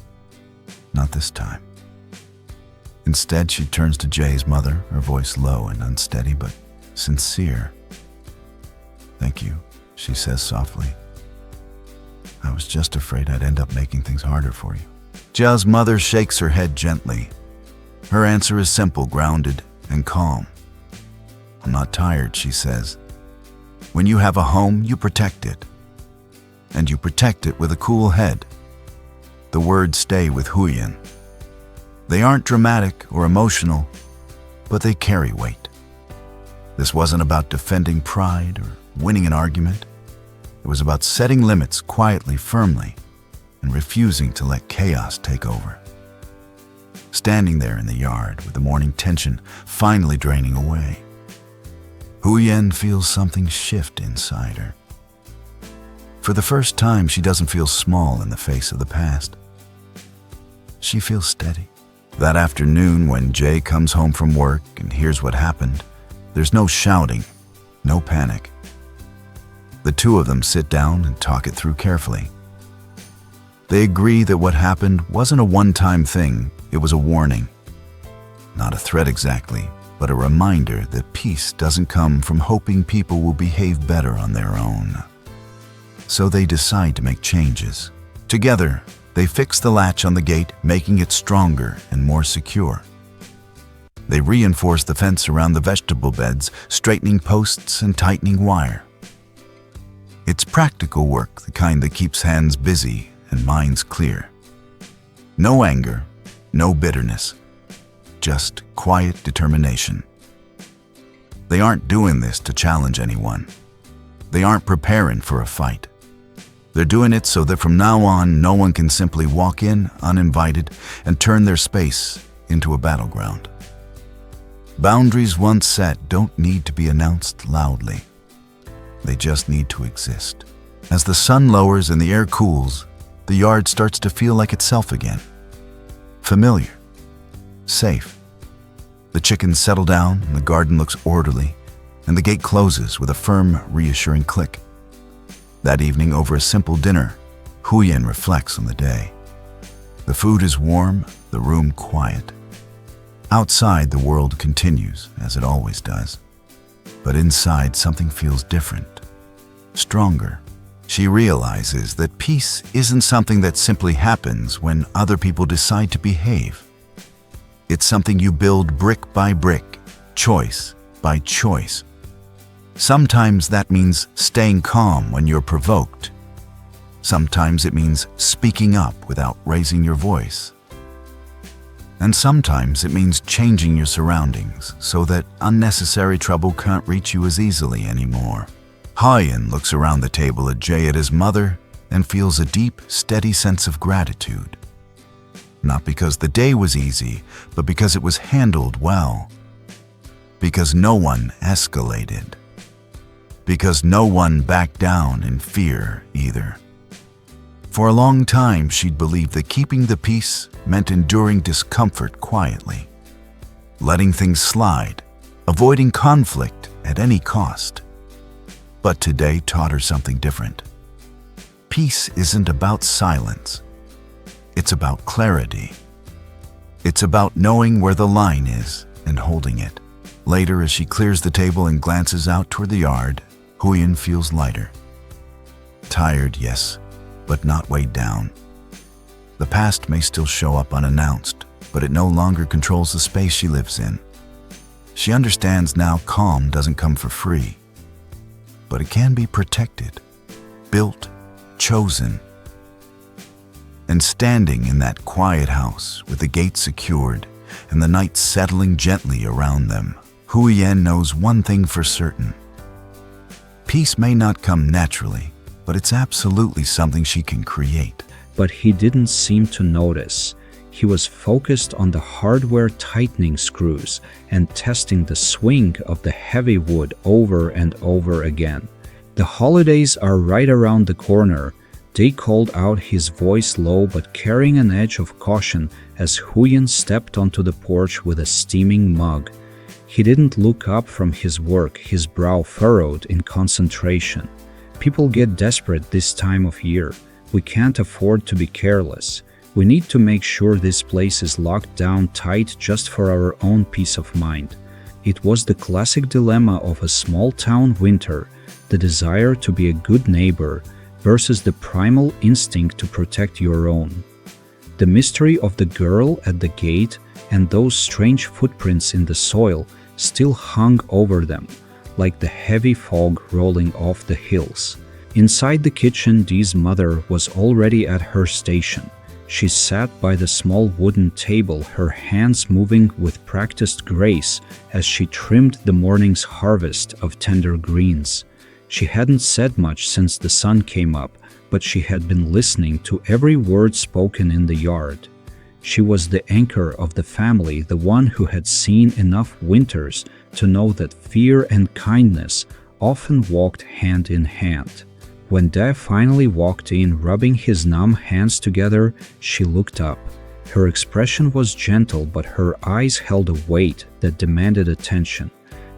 Not this time. Instead, she turns to Jay's mother, her voice low and unsteady, but sincere. "Thank you," she says softly. "I was just afraid I'd end up making things harder for you." Jay's mother shakes her head gently. Her answer is simple, grounded, and calm. "I'm not tired," she says. "When you have a home, you protect it. And you protect it with a cool head." The words stay with Huyen. They aren't dramatic or emotional, but they carry weight. This wasn't about defending pride or winning an argument. It was about setting limits quietly, firmly, and refusing to let chaos take over. Standing there in the yard with the morning tension finally draining away, Huyen feels something shift inside her. For the first time, she doesn't feel small in the face of the past. She feels steady. That afternoon, when Jay comes home from work and hears what happened, there's no shouting, no panic. The two of them sit down and talk it through carefully. They agree that what happened wasn't a one-time thing, it was a warning. Not a threat exactly, but a reminder that peace doesn't come from hoping people will behave better on their own. So they decide to make changes. Together, they fix the latch on the gate, making it stronger and more secure. They reinforce the fence around the vegetable beds, straightening posts and tightening wire. It's practical work, the kind that keeps hands busy and minds clear. No anger, no bitterness, just quiet determination. They aren't doing this to challenge anyone. They aren't preparing for a fight. They're doing it so that from now on, no one can simply walk in uninvited and turn their space into a battleground. Boundaries once set don't need to be announced loudly. They just need to exist. As the sun lowers and the air cools, the yard starts to feel like itself again. Familiar. Safe. The chickens settle down and the garden looks orderly, and the gate closes with a firm, reassuring click. That evening, over a simple dinner, Huyen reflects on the day. The food is warm, the room quiet. Outside, the world continues, as it always does. But inside, something feels different, stronger. She realizes that peace isn't something that simply happens when other people decide to behave. It's something you build brick by brick, choice by choice. Sometimes that means staying calm when you're provoked. Sometimes it means speaking up without raising your voice. And sometimes it means changing your surroundings so that unnecessary trouble can't reach you as easily anymore. Huyen looks around the table at Jay, at his mother, and feels a deep, steady sense of gratitude. Not because the day was easy, but because it was handled well. Because no one escalated. Because no one backed down in fear either. For a long time, she'd believed that keeping the peace meant enduring discomfort quietly, letting things slide, avoiding conflict at any cost. But today taught her something different. Peace isn't about silence. It's about clarity. It's about knowing where the line is and holding it. Later, as she clears the table and glances out toward the yard, Huyen feels lighter. Tired, yes, but not weighed down. The past may still show up unannounced, but it no longer controls the space she lives in. She understands now calm doesn't come for free, but it can be protected, built, chosen. And standing in that quiet house with the gate secured and the night settling gently around them, Huyen knows one thing for certain. Peace may not come naturally, but it's absolutely something she can create. But he didn't seem to notice. He was focused on the hardware tightening screws and testing the swing of the heavy wood over and over again. The holidays are right around the corner. Jay called out, his voice low but carrying an edge of caution as Huyen stepped onto the porch with a steaming mug. He didn't look up from his work, his brow furrowed in concentration. People get desperate this time of year. We can't afford to be careless. We need to make sure this place is locked down tight just for our own peace of mind. It was the classic dilemma of a small-town winter, the desire to be a good neighbor versus the primal instinct to protect your own. The mystery of the girl at the gate and those strange footprints in the soil still hung over them, like the heavy fog rolling off the hills. Inside the kitchen, Dee's mother was already at her station. She sat by the small wooden table, her hands moving with practiced grace as she trimmed the morning's harvest of tender greens. She hadn't said much since the sun came up, but she had been listening to every word spoken in the yard. She was the anchor of the family, the one who had seen enough winters to know that fear and kindness often walked hand in hand. When Dad finally walked in, rubbing his numb hands together, she looked up. Her expression was gentle, but her eyes held a weight that demanded attention.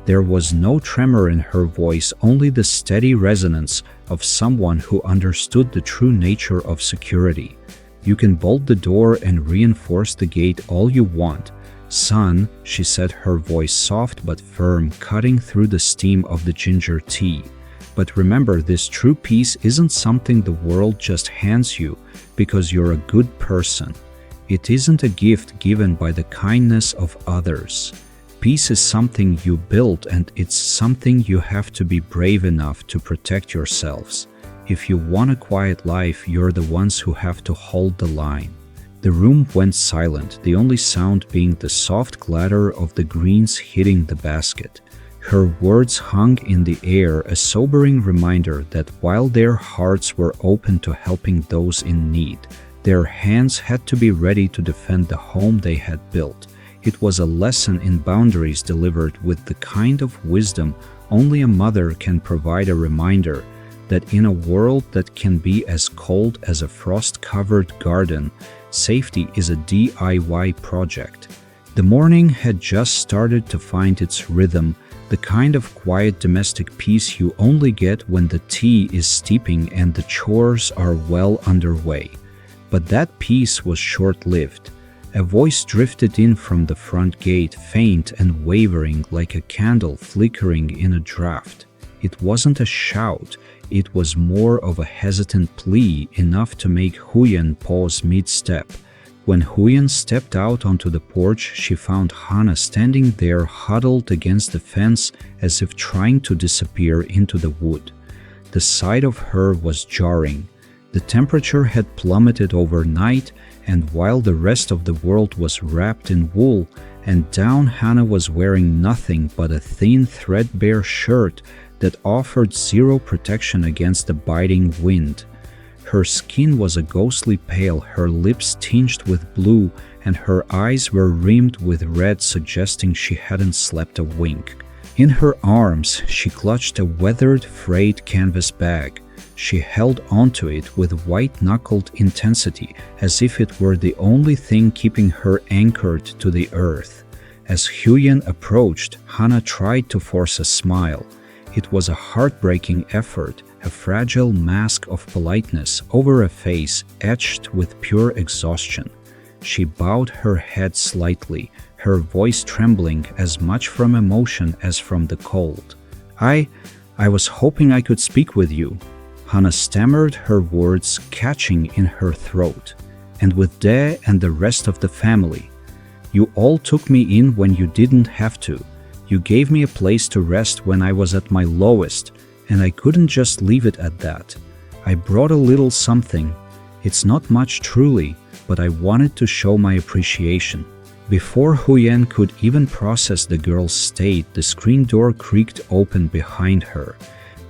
There was no tremor in her voice, only the steady resonance of someone who understood the true nature of security. You can bolt the door and reinforce the gate all you want, son, she said, her voice soft but firm, cutting through the steam of the ginger tea. But remember, this true peace isn't something the world just hands you because you're a good person. It isn't a gift given by the kindness of others. Peace is something you build, and it's something you have to be brave enough to protect yourselves. If you want a quiet life, you're the ones who have to hold the line. The room went silent, the only sound being the soft clatter of the greens hitting the basket. Her words hung in the air, a sobering reminder that while their hearts were open to helping those in need, their hands had to be ready to defend the home they had built. It was a lesson in boundaries delivered with the kind of wisdom only a mother can provide, a reminder that in a world that can be as cold as a frost-covered garden, safety is a DIY project. The morning had just started to find its rhythm, the kind of quiet domestic peace you only get when the tea is steeping and the chores are well underway. But that peace was short-lived. A voice drifted in from the front gate, faint and wavering like a candle flickering in a draught. It wasn't a shout, it was more of a hesitant plea, enough to make Huyen pause mid-step. When Huyen stepped out onto the porch, she found Hana standing there huddled against the fence as if trying to disappear into the wood. The sight of her was jarring. The temperature had plummeted overnight, and while the rest of the world was wrapped in wool, and down Hana was wearing nothing but a thin threadbare shirt that offered zero protection against the biting wind. Her skin was a ghostly pale, her lips tinged with blue, and her eyes were rimmed with red, suggesting she hadn't slept a wink. In her arms, she clutched a weathered, frayed canvas bag. She held onto it with white-knuckled intensity, as if it were the only thing keeping her anchored to the earth. As Huyen approached, Hana tried to force a smile. It was a heartbreaking effort, a fragile mask of politeness over a face etched with pure exhaustion. She bowed her head slightly, her voice trembling as much from emotion as from the cold. I was hoping I could speak with you." Hana stammered, her words catching in her throat. "And with Dae and the rest of the family. You all took me in when you didn't have to. You gave me a place to rest when I was at my lowest, and I couldn't just leave it at that. I brought a little something. It's not much truly, but I wanted to show my appreciation." Before Huyen could even process the girl's state, the screen door creaked open behind her.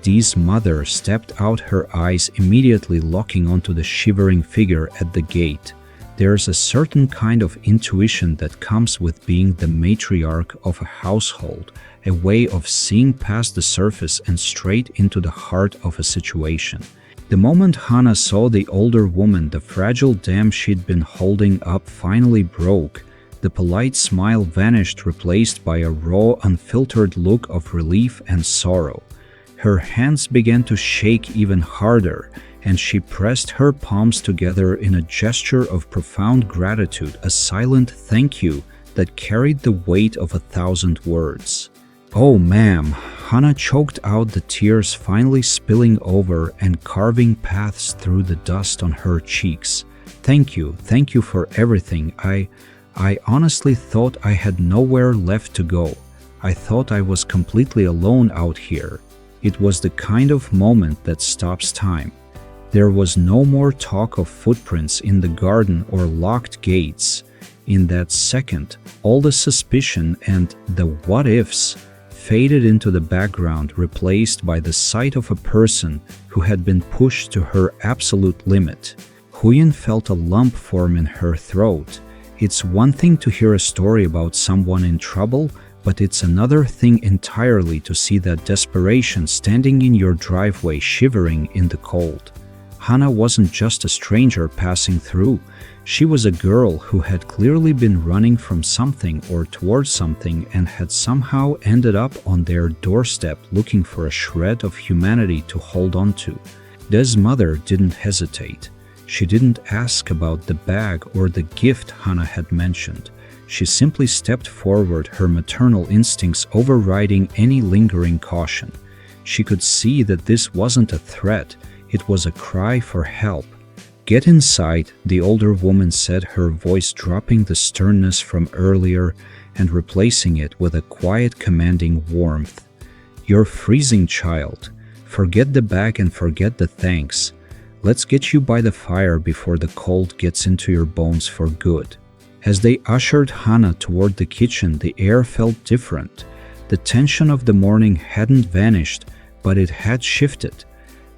Dee's mother stepped out, her eyes immediately locking onto the shivering figure at the gate. There's a certain kind of intuition that comes with being the matriarch of a household, a way of seeing past the surface and straight into the heart of a situation. The moment Hana saw the older woman, the fragile dam she'd been holding up finally broke. The polite smile vanished, replaced by a raw, unfiltered look of relief and sorrow. Her hands began to shake even harder, and she pressed her palms together in a gesture of profound gratitude, a silent thank you that carried the weight of 1,000 words. "Oh, ma'am," Hana choked out, the tears finally spilling over and carving paths through the dust on her cheeks. Thank you for everything. I honestly thought I had nowhere left to go. I thought I was completely alone out here." It was the kind of moment that stops time. There was no more talk of footprints in the garden or locked gates. In that second, all the suspicion and the what-ifs faded into the background, replaced by the sight of a person who had been pushed to her absolute limit. Huyen felt a lump form in her throat. It's one thing to hear a story about someone in trouble, but it's another thing entirely to see that desperation standing in your driveway, shivering in the cold. Hana wasn't just a stranger passing through. She was a girl who had clearly been running from something or towards something and had somehow ended up on their doorstep looking for a shred of humanity to hold on to. Dae's mother didn't hesitate. She didn't ask about the bag or the gift Hana had mentioned. She simply stepped forward, her maternal instincts overriding any lingering caution. She could see that this wasn't a threat, it was a cry for help. "Get inside," the older woman said, her voice dropping the sternness from earlier and replacing it with a quiet, commanding warmth. "You're freezing, child. Forget the bag and forget the thanks. Let's get you by the fire before the cold gets into your bones for good." As they ushered Hana toward the kitchen, the air felt different. The tension of the morning hadn't vanished, but it had shifted.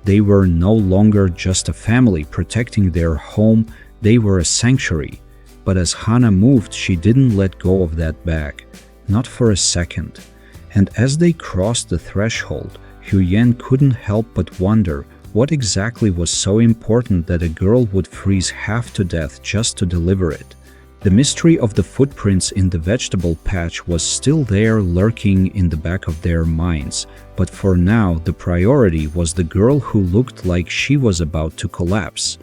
They were no longer just a family protecting their home, they were a sanctuary. But as Hana moved, she didn't let go of that bag, not for a second. And as they crossed the threshold, Huyen couldn't help but wonder what exactly was so important that a girl would freeze half to death just to deliver it. The mystery of the footprints in the vegetable patch was still there, lurking in the back of their minds, but for now the priority was the girl who looked like she was about to collapse.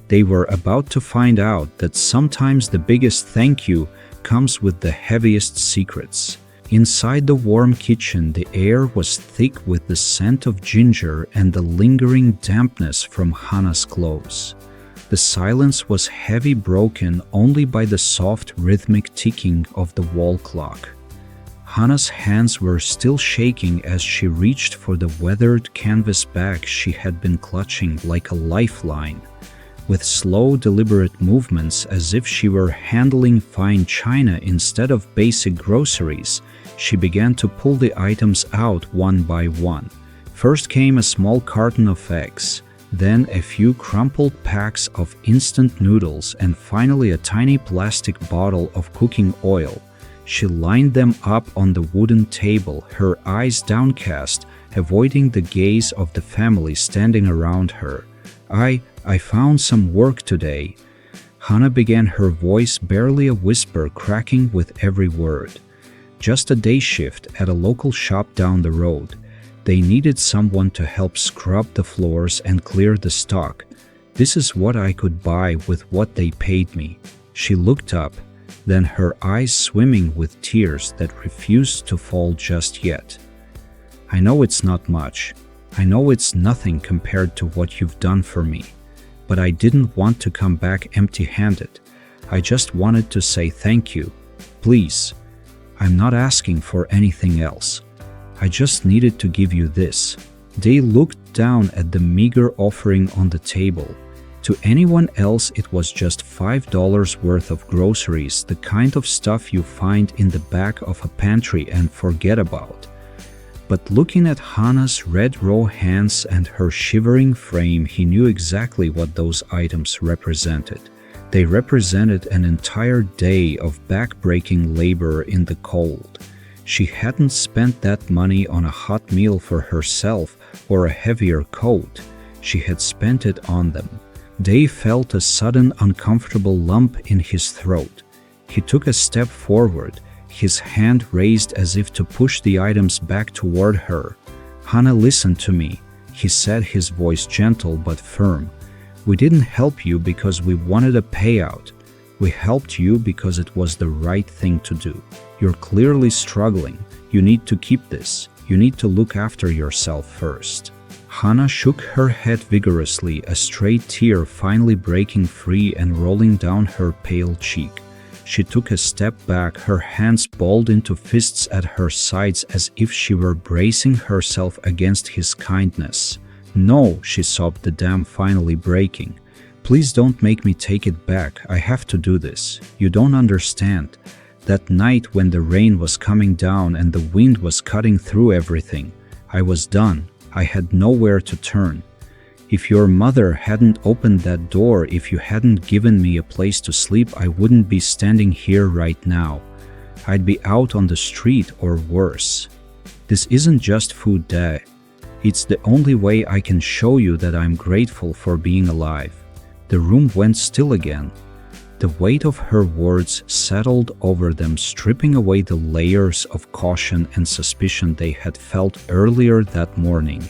They were about to find out that sometimes the biggest thank you comes with the heaviest secrets. Inside the warm kitchen, the air was thick with the scent of ginger and the lingering dampness from Hana's clothes. The silence was heavy, broken only by the soft, rhythmic ticking of the wall clock. Hana's hands were still shaking as she reached for the weathered canvas bag she had been clutching like a lifeline. With slow, deliberate movements as if she were handling fine china instead of basic groceries, she began to pull the items out one by one. First came a small carton of eggs, then a few crumpled packs of instant noodles, and finally a tiny plastic bottle of cooking oil. She lined them up on the wooden table, her eyes downcast, avoiding the gaze of the family standing around her. I found some work today. Hana began, her voice barely a whisper, cracking with every word. Just a day shift at a local shop down the road. They needed someone to help scrub the floors and clear the stock. This is what I could buy with what they paid me. She looked up, then her eyes swimming with tears that refused to fall just yet. I know it's not much. I know it's nothing compared to what you've done for me. But I didn't want to come back empty-handed. I just wanted to say thank you. Please. I'm not asking for anything else. I just needed to give you this. They looked down at the meager offering on the table. To anyone else it was just $5 worth of groceries, the kind of stuff you find in the back of a pantry and forget about. But looking at Hana's red raw hands and her shivering frame, he knew exactly what those items represented. They represented an entire day of back-breaking labor in the cold. She hadn't spent that money on a hot meal for herself or a heavier coat. She had spent it on them. Dave felt a sudden uncomfortable lump in his throat. He took a step forward, his hand raised as if to push the items back toward her. Hana, listen to me, he said, his voice gentle but firm. We didn't help you because we wanted a payout. We helped you because it was the right thing to do. You're clearly struggling. You need to keep this. You need to look after yourself first. Hana shook her head vigorously, a stray tear finally breaking free and rolling down her pale cheek. She took a step back, her hands balled into fists at her sides as if she were bracing herself against his kindness. No, she sobbed, the dam finally breaking. Please don't make me take it back. I have to do this. You don't understand. That night when the rain was coming down and the wind was cutting through everything, I was done. I had nowhere to turn. If your mother hadn't opened that door, if you hadn't given me a place to sleep, I wouldn't be standing here right now. I'd be out on the street or worse. This isn't just food, Dad. It's the only way I can show you that I'm grateful for being alive. The room went still again. The weight of her words settled over them, stripping away the layers of caution and suspicion they had felt earlier that morning.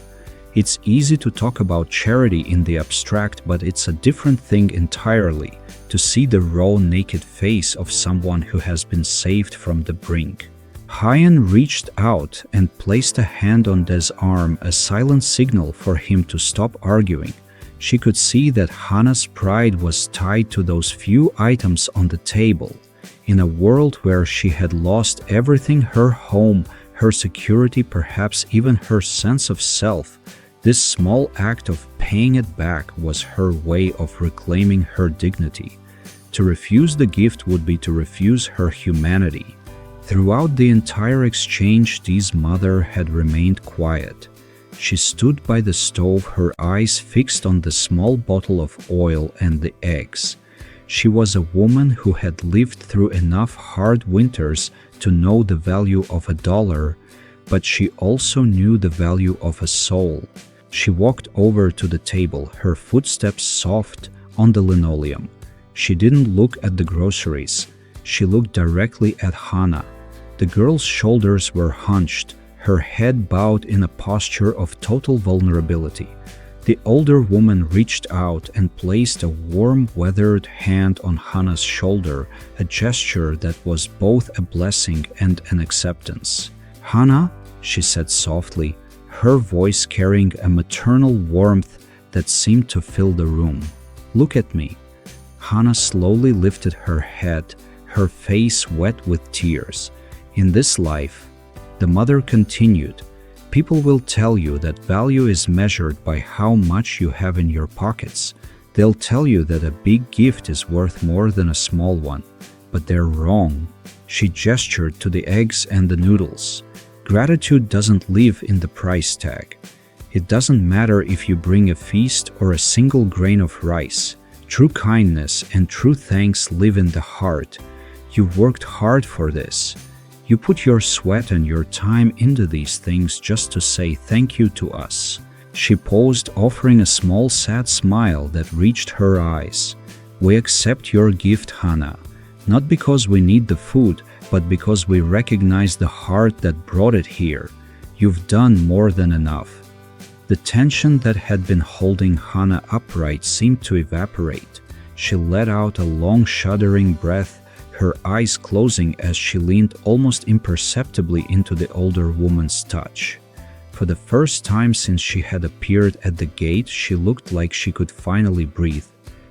It's easy to talk about charity in the abstract, but it's a different thing entirely to see the raw, naked face of someone who has been saved from the brink. Huyen reached out and placed a hand on De's arm, a silent signal for him to stop arguing. She could see that Hana's pride was tied to those few items on the table. In a world where she had lost everything, her home, her security, perhaps even her sense of self, this small act of paying it back was her way of reclaiming her dignity. To refuse the gift would be to refuse her humanity. Throughout the entire exchange, Dee's mother had remained quiet. She stood by the stove, her eyes fixed on the small bottle of oil and the eggs. She was a woman who had lived through enough hard winters to know the value of $1, but she also knew the value of a soul. She walked over to the table, her footsteps soft on the linoleum. She didn't look at the groceries. She looked directly at Hana. The girl's shoulders were hunched, her head bowed in a posture of total vulnerability. The older woman reached out and placed a warm, weathered hand on Hana's shoulder, a gesture that was both a blessing and an acceptance. "Hana," she said softly, her voice carrying a maternal warmth that seemed to fill the room. Look at me." Hana slowly lifted her head, her face wet with tears. "In this life," the mother continued, "people will tell you that value is measured by how much you have in your pockets. They'll tell you that a big gift is worth more than a small one. But they're wrong." She gestured to the eggs and the noodles. "Gratitude doesn't live in the price tag. It doesn't matter if you bring a feast or a single grain of rice. True kindness and true thanks live in the heart. You've worked hard for this. You put your sweat and your time into these things just to say thank you to us." She paused, offering a small sad smile that reached her eyes. "We accept your gift, Hana, not because we need the food, but because we recognize the heart that brought it here. You've done more than enough." The tension that had been holding Hana upright seemed to evaporate. She let out a long, shuddering breath, her eyes closing as she leaned almost imperceptibly into the older woman's touch. For the first time since she had appeared at the gate, she looked like she could finally breathe.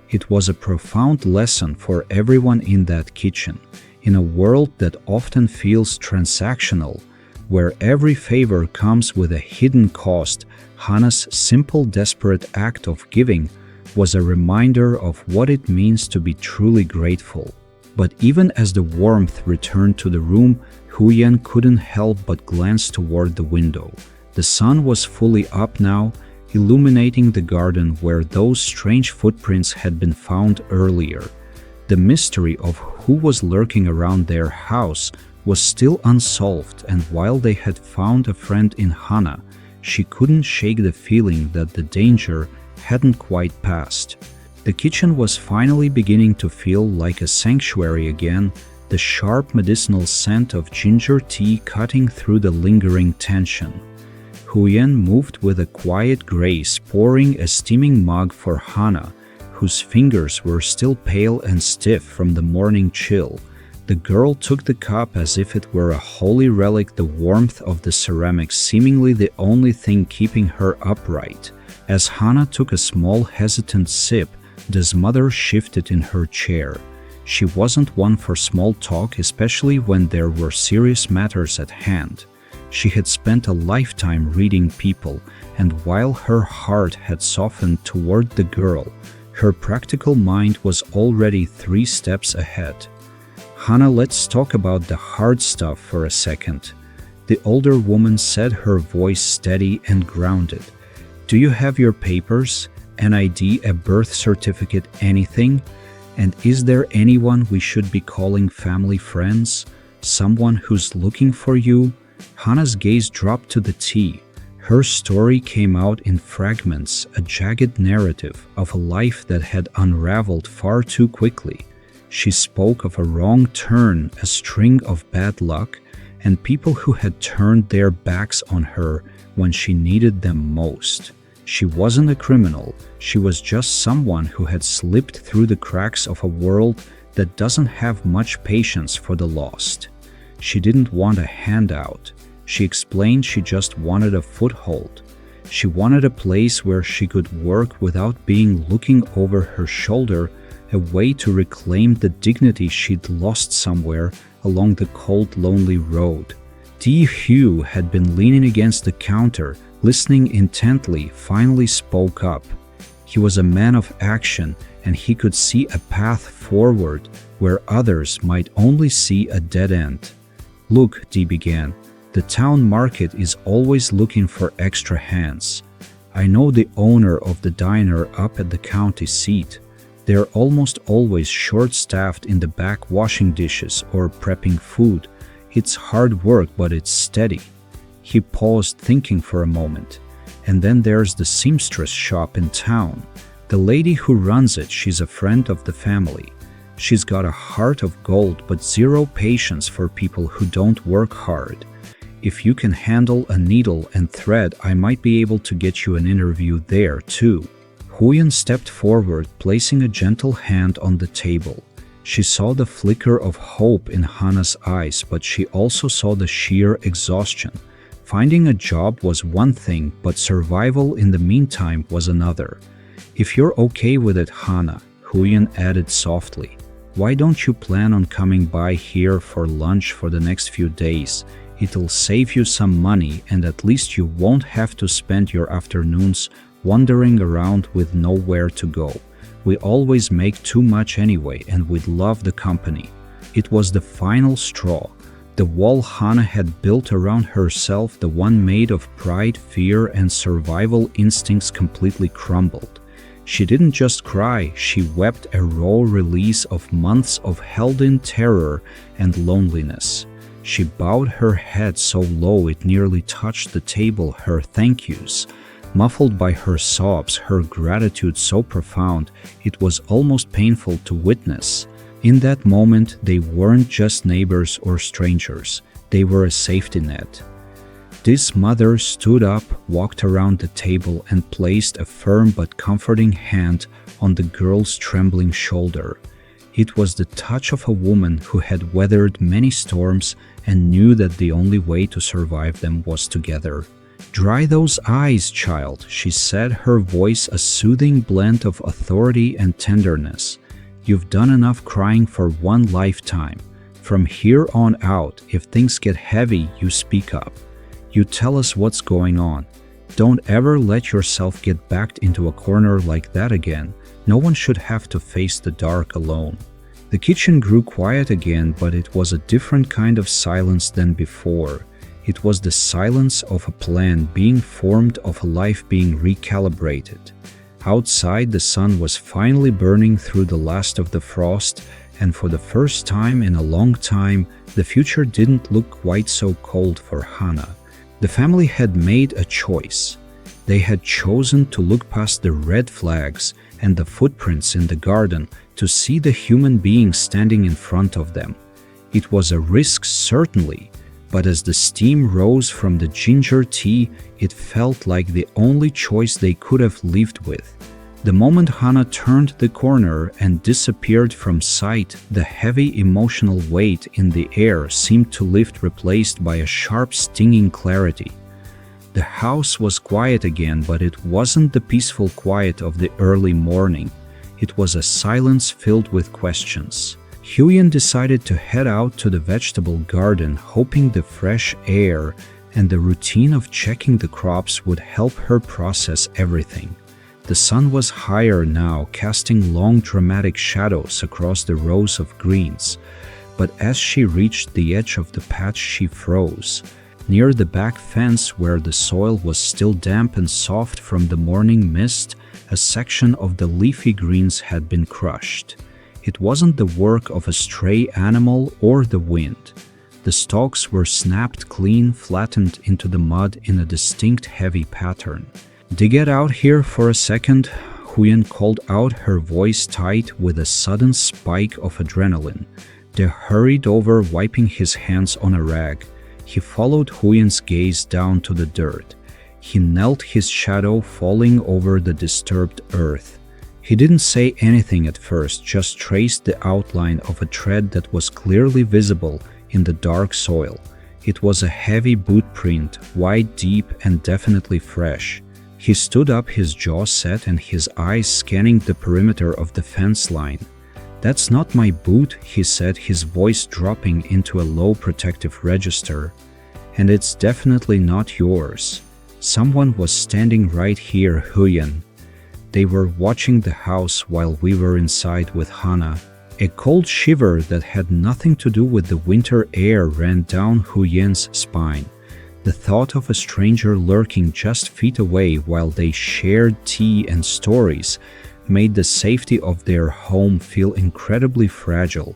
It was a profound lesson for everyone in that kitchen. In a world that often feels transactional, where every favor comes with a hidden cost, Hana's simple, desperate act of giving was a reminder of what it means to be truly grateful. But even as the warmth returned to the room, Huyen couldn't help but glance toward the window. The sun was fully up now, illuminating the garden where those strange footprints had been found earlier. The mystery of who was lurking around their house was still unsolved, and while they had found a friend in Hana, she couldn't shake the feeling that the danger hadn't quite passed. The kitchen was finally beginning to feel like a sanctuary again, the sharp medicinal scent of ginger tea cutting through the lingering tension. Huyen moved with a quiet grace, pouring a steaming mug for Hana, whose fingers were still pale and stiff from the morning chill. The girl took the cup as if it were a holy relic, the warmth of the ceramics seemingly the only thing keeping her upright. As Hana took a small hesitant sip, Da's mother shifted in her chair. She wasn't one for small talk, especially when there were serious matters at hand. She had spent a lifetime reading people, and while her heart had softened toward the girl, her practical mind was already 3 steps ahead. "Hana, let's talk about the hard stuff for a second," the older woman said, her voice steady and grounded. "Do you have your papers? An ID, a birth certificate, anything? And is there anyone we should be calling family, friends? Someone who's looking for you?" Hana's gaze dropped to the tea. Her story came out in fragments, a jagged narrative of a life that had unraveled far too quickly. She spoke of a wrong turn, a string of bad luck, and people who had turned their backs on her when she needed them most. She wasn't a criminal, she was just someone who had slipped through the cracks of a world that doesn't have much patience for the lost. She didn't want a handout. She explained she just wanted a foothold. She wanted a place where she could work without being looking over her shoulder, a way to reclaim the dignity she'd lost somewhere along the cold, lonely road. Hugh had been leaning against the counter, listening intently, finally spoke up. He was a man of action, and he could see a path forward where others might only see a dead end. "Look," Dee began, "the town market is always looking for extra hands. I know the owner of the diner up at the county seat. They're almost always short-staffed in the back washing dishes or prepping food. It's hard work, but it's steady." He paused, thinking for a moment. "And then there's the seamstress shop in town. The lady who runs it, she's a friend of the family. She's got a heart of gold, but zero patience for people who don't work hard. If you can handle a needle and thread, I might be able to get you an interview there too." Huyen stepped forward, placing a gentle hand on the table. She saw the flicker of hope in Hana's eyes, but she also saw the sheer exhaustion. Finding a job was one thing, but survival in the meantime was another. "If you're okay with it, Hana," Huyen added softly, "why don't you plan on coming by here for lunch for the next few days? It'll save you some money, and at least you won't have to spend your afternoons wandering around with nowhere to go. We always make too much anyway, and we'd love the company." It was the final straw. The wall Hana had built around herself, the one made of pride, fear, and survival instincts, completely crumbled. She didn't just cry, she wept, a raw release of months of held-in terror and loneliness. She bowed her head so low it nearly touched the table, her thank yous muffled by her sobs, her gratitude so profound it was almost painful to witness. In that moment, they weren't just neighbors or strangers, they were a safety net. This mother stood up, walked around the table, and placed a firm but comforting hand on the girl's trembling shoulder. It was the touch of a woman who had weathered many storms and knew that the only way to survive them was together. "Dry those eyes, child," she said, her voice a soothing blend of authority and tenderness. "You've done enough crying for one lifetime. From here on out, if things get heavy, you speak up. You tell us what's going on. Don't ever let yourself get backed into a corner like that again. No one should have to face the dark alone." The kitchen grew quiet again, but it was a different kind of silence than before. It was the silence of a plan being formed, of a life being recalibrated. Outside, the sun was finally burning through the last of the frost, and for the first time in a long time, the future didn't look quite so cold for Hana. The family had made a choice. They had chosen to look past the red flags and the footprints in the garden to see the human being standing in front of them. It was a risk, certainly, but as the steam rose from the ginger tea, it felt like the only choice they could have lived with. The moment Hana turned the corner and disappeared from sight, the heavy emotional weight in the air seemed to lift, replaced by a sharp, stinging clarity. The house was quiet again, but it wasn't the peaceful quiet of the early morning. It was a silence filled with questions. Huyen decided to head out to the vegetable garden, hoping the fresh air and the routine of checking the crops would help her process everything. The sun was higher now, casting long dramatic shadows across the rows of greens, but as she reached the edge of the patch, she froze. Near the back fence, where the soil was still damp and soft from the morning mist, a section of the leafy greens had been crushed. It wasn't the work of a stray animal or the wind. The stalks were snapped clean, flattened into the mud in a distinct heavy pattern. "Dig it out here for a second," Huyen called out, her voice tight with a sudden spike of adrenaline. They hurried over, wiping his hands on a rag. He followed Huyen's gaze down to the dirt. He knelt, his shadow falling over the disturbed earth. He didn't say anything at first, just traced the outline of a tread that was clearly visible in the dark soil. It was a heavy boot print, wide, deep, and definitely fresh. He stood up, his jaw set and his eyes scanning the perimeter of the fence line. "That's not my boot," he said, his voice dropping into a low protective register. "And it's definitely not yours. Someone was standing right here, Huyen. They were watching the house while we were inside with Hana." A cold shiver that had nothing to do with the winter air ran down Huyen's spine. The thought of a stranger lurking just feet away while they shared tea and stories made the safety of their home feel incredibly fragile.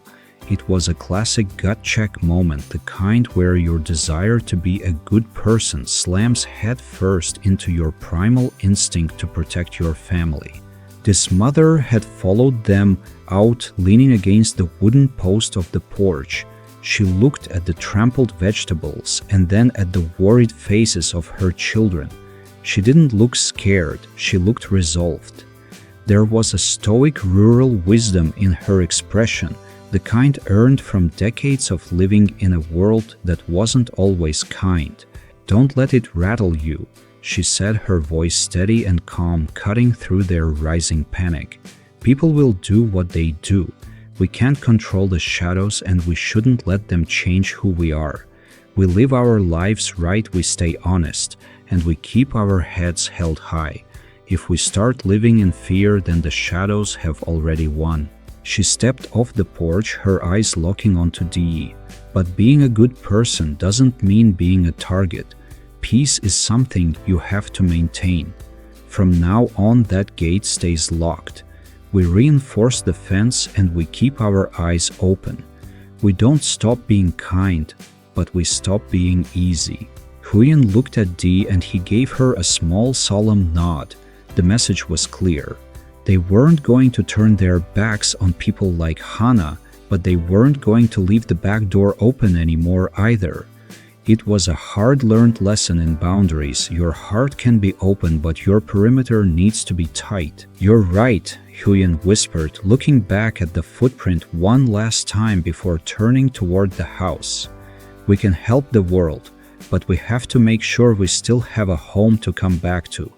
It was a classic gut check moment, the kind where your desire to be a good person slams head first into your primal instinct to protect your family. This mother had followed them out, leaning against the wooden post of the porch. She looked at the trampled vegetables and then at the worried faces of her children. She didn't look scared, she looked resolved. There was a stoic rural wisdom in her expression, the kind earned from decades of living in a world that wasn't always kind. "Don't let it rattle you. she said, her voice steady and calm, cutting through their rising panic. People will do what they do. We can't control the shadows and we shouldn't let them change who we are. We live our lives right, we stay honest, and we keep our heads held high. If we start living in fear, then the shadows have already won. She stepped off the porch, her eyes locking onto Dee. But being a good person doesn't mean being a target. Peace is something you have to maintain. From now on, that gate stays locked. We reinforce the fence and we keep our eyes open. We don't stop being kind, but we stop being easy. Huyen looked at Dee and he gave her a small solemn nod. The message was clear. They weren't going to turn their backs on people like Hana, but they weren't going to leave the back door open anymore either. It was a hard-learned lesson in boundaries. Your heart can be open, but your perimeter needs to be tight. You're right, Huyen whispered, looking back at the footprint one last time before turning toward the house. We can help the world, but we have to make sure we still have a home to come back to.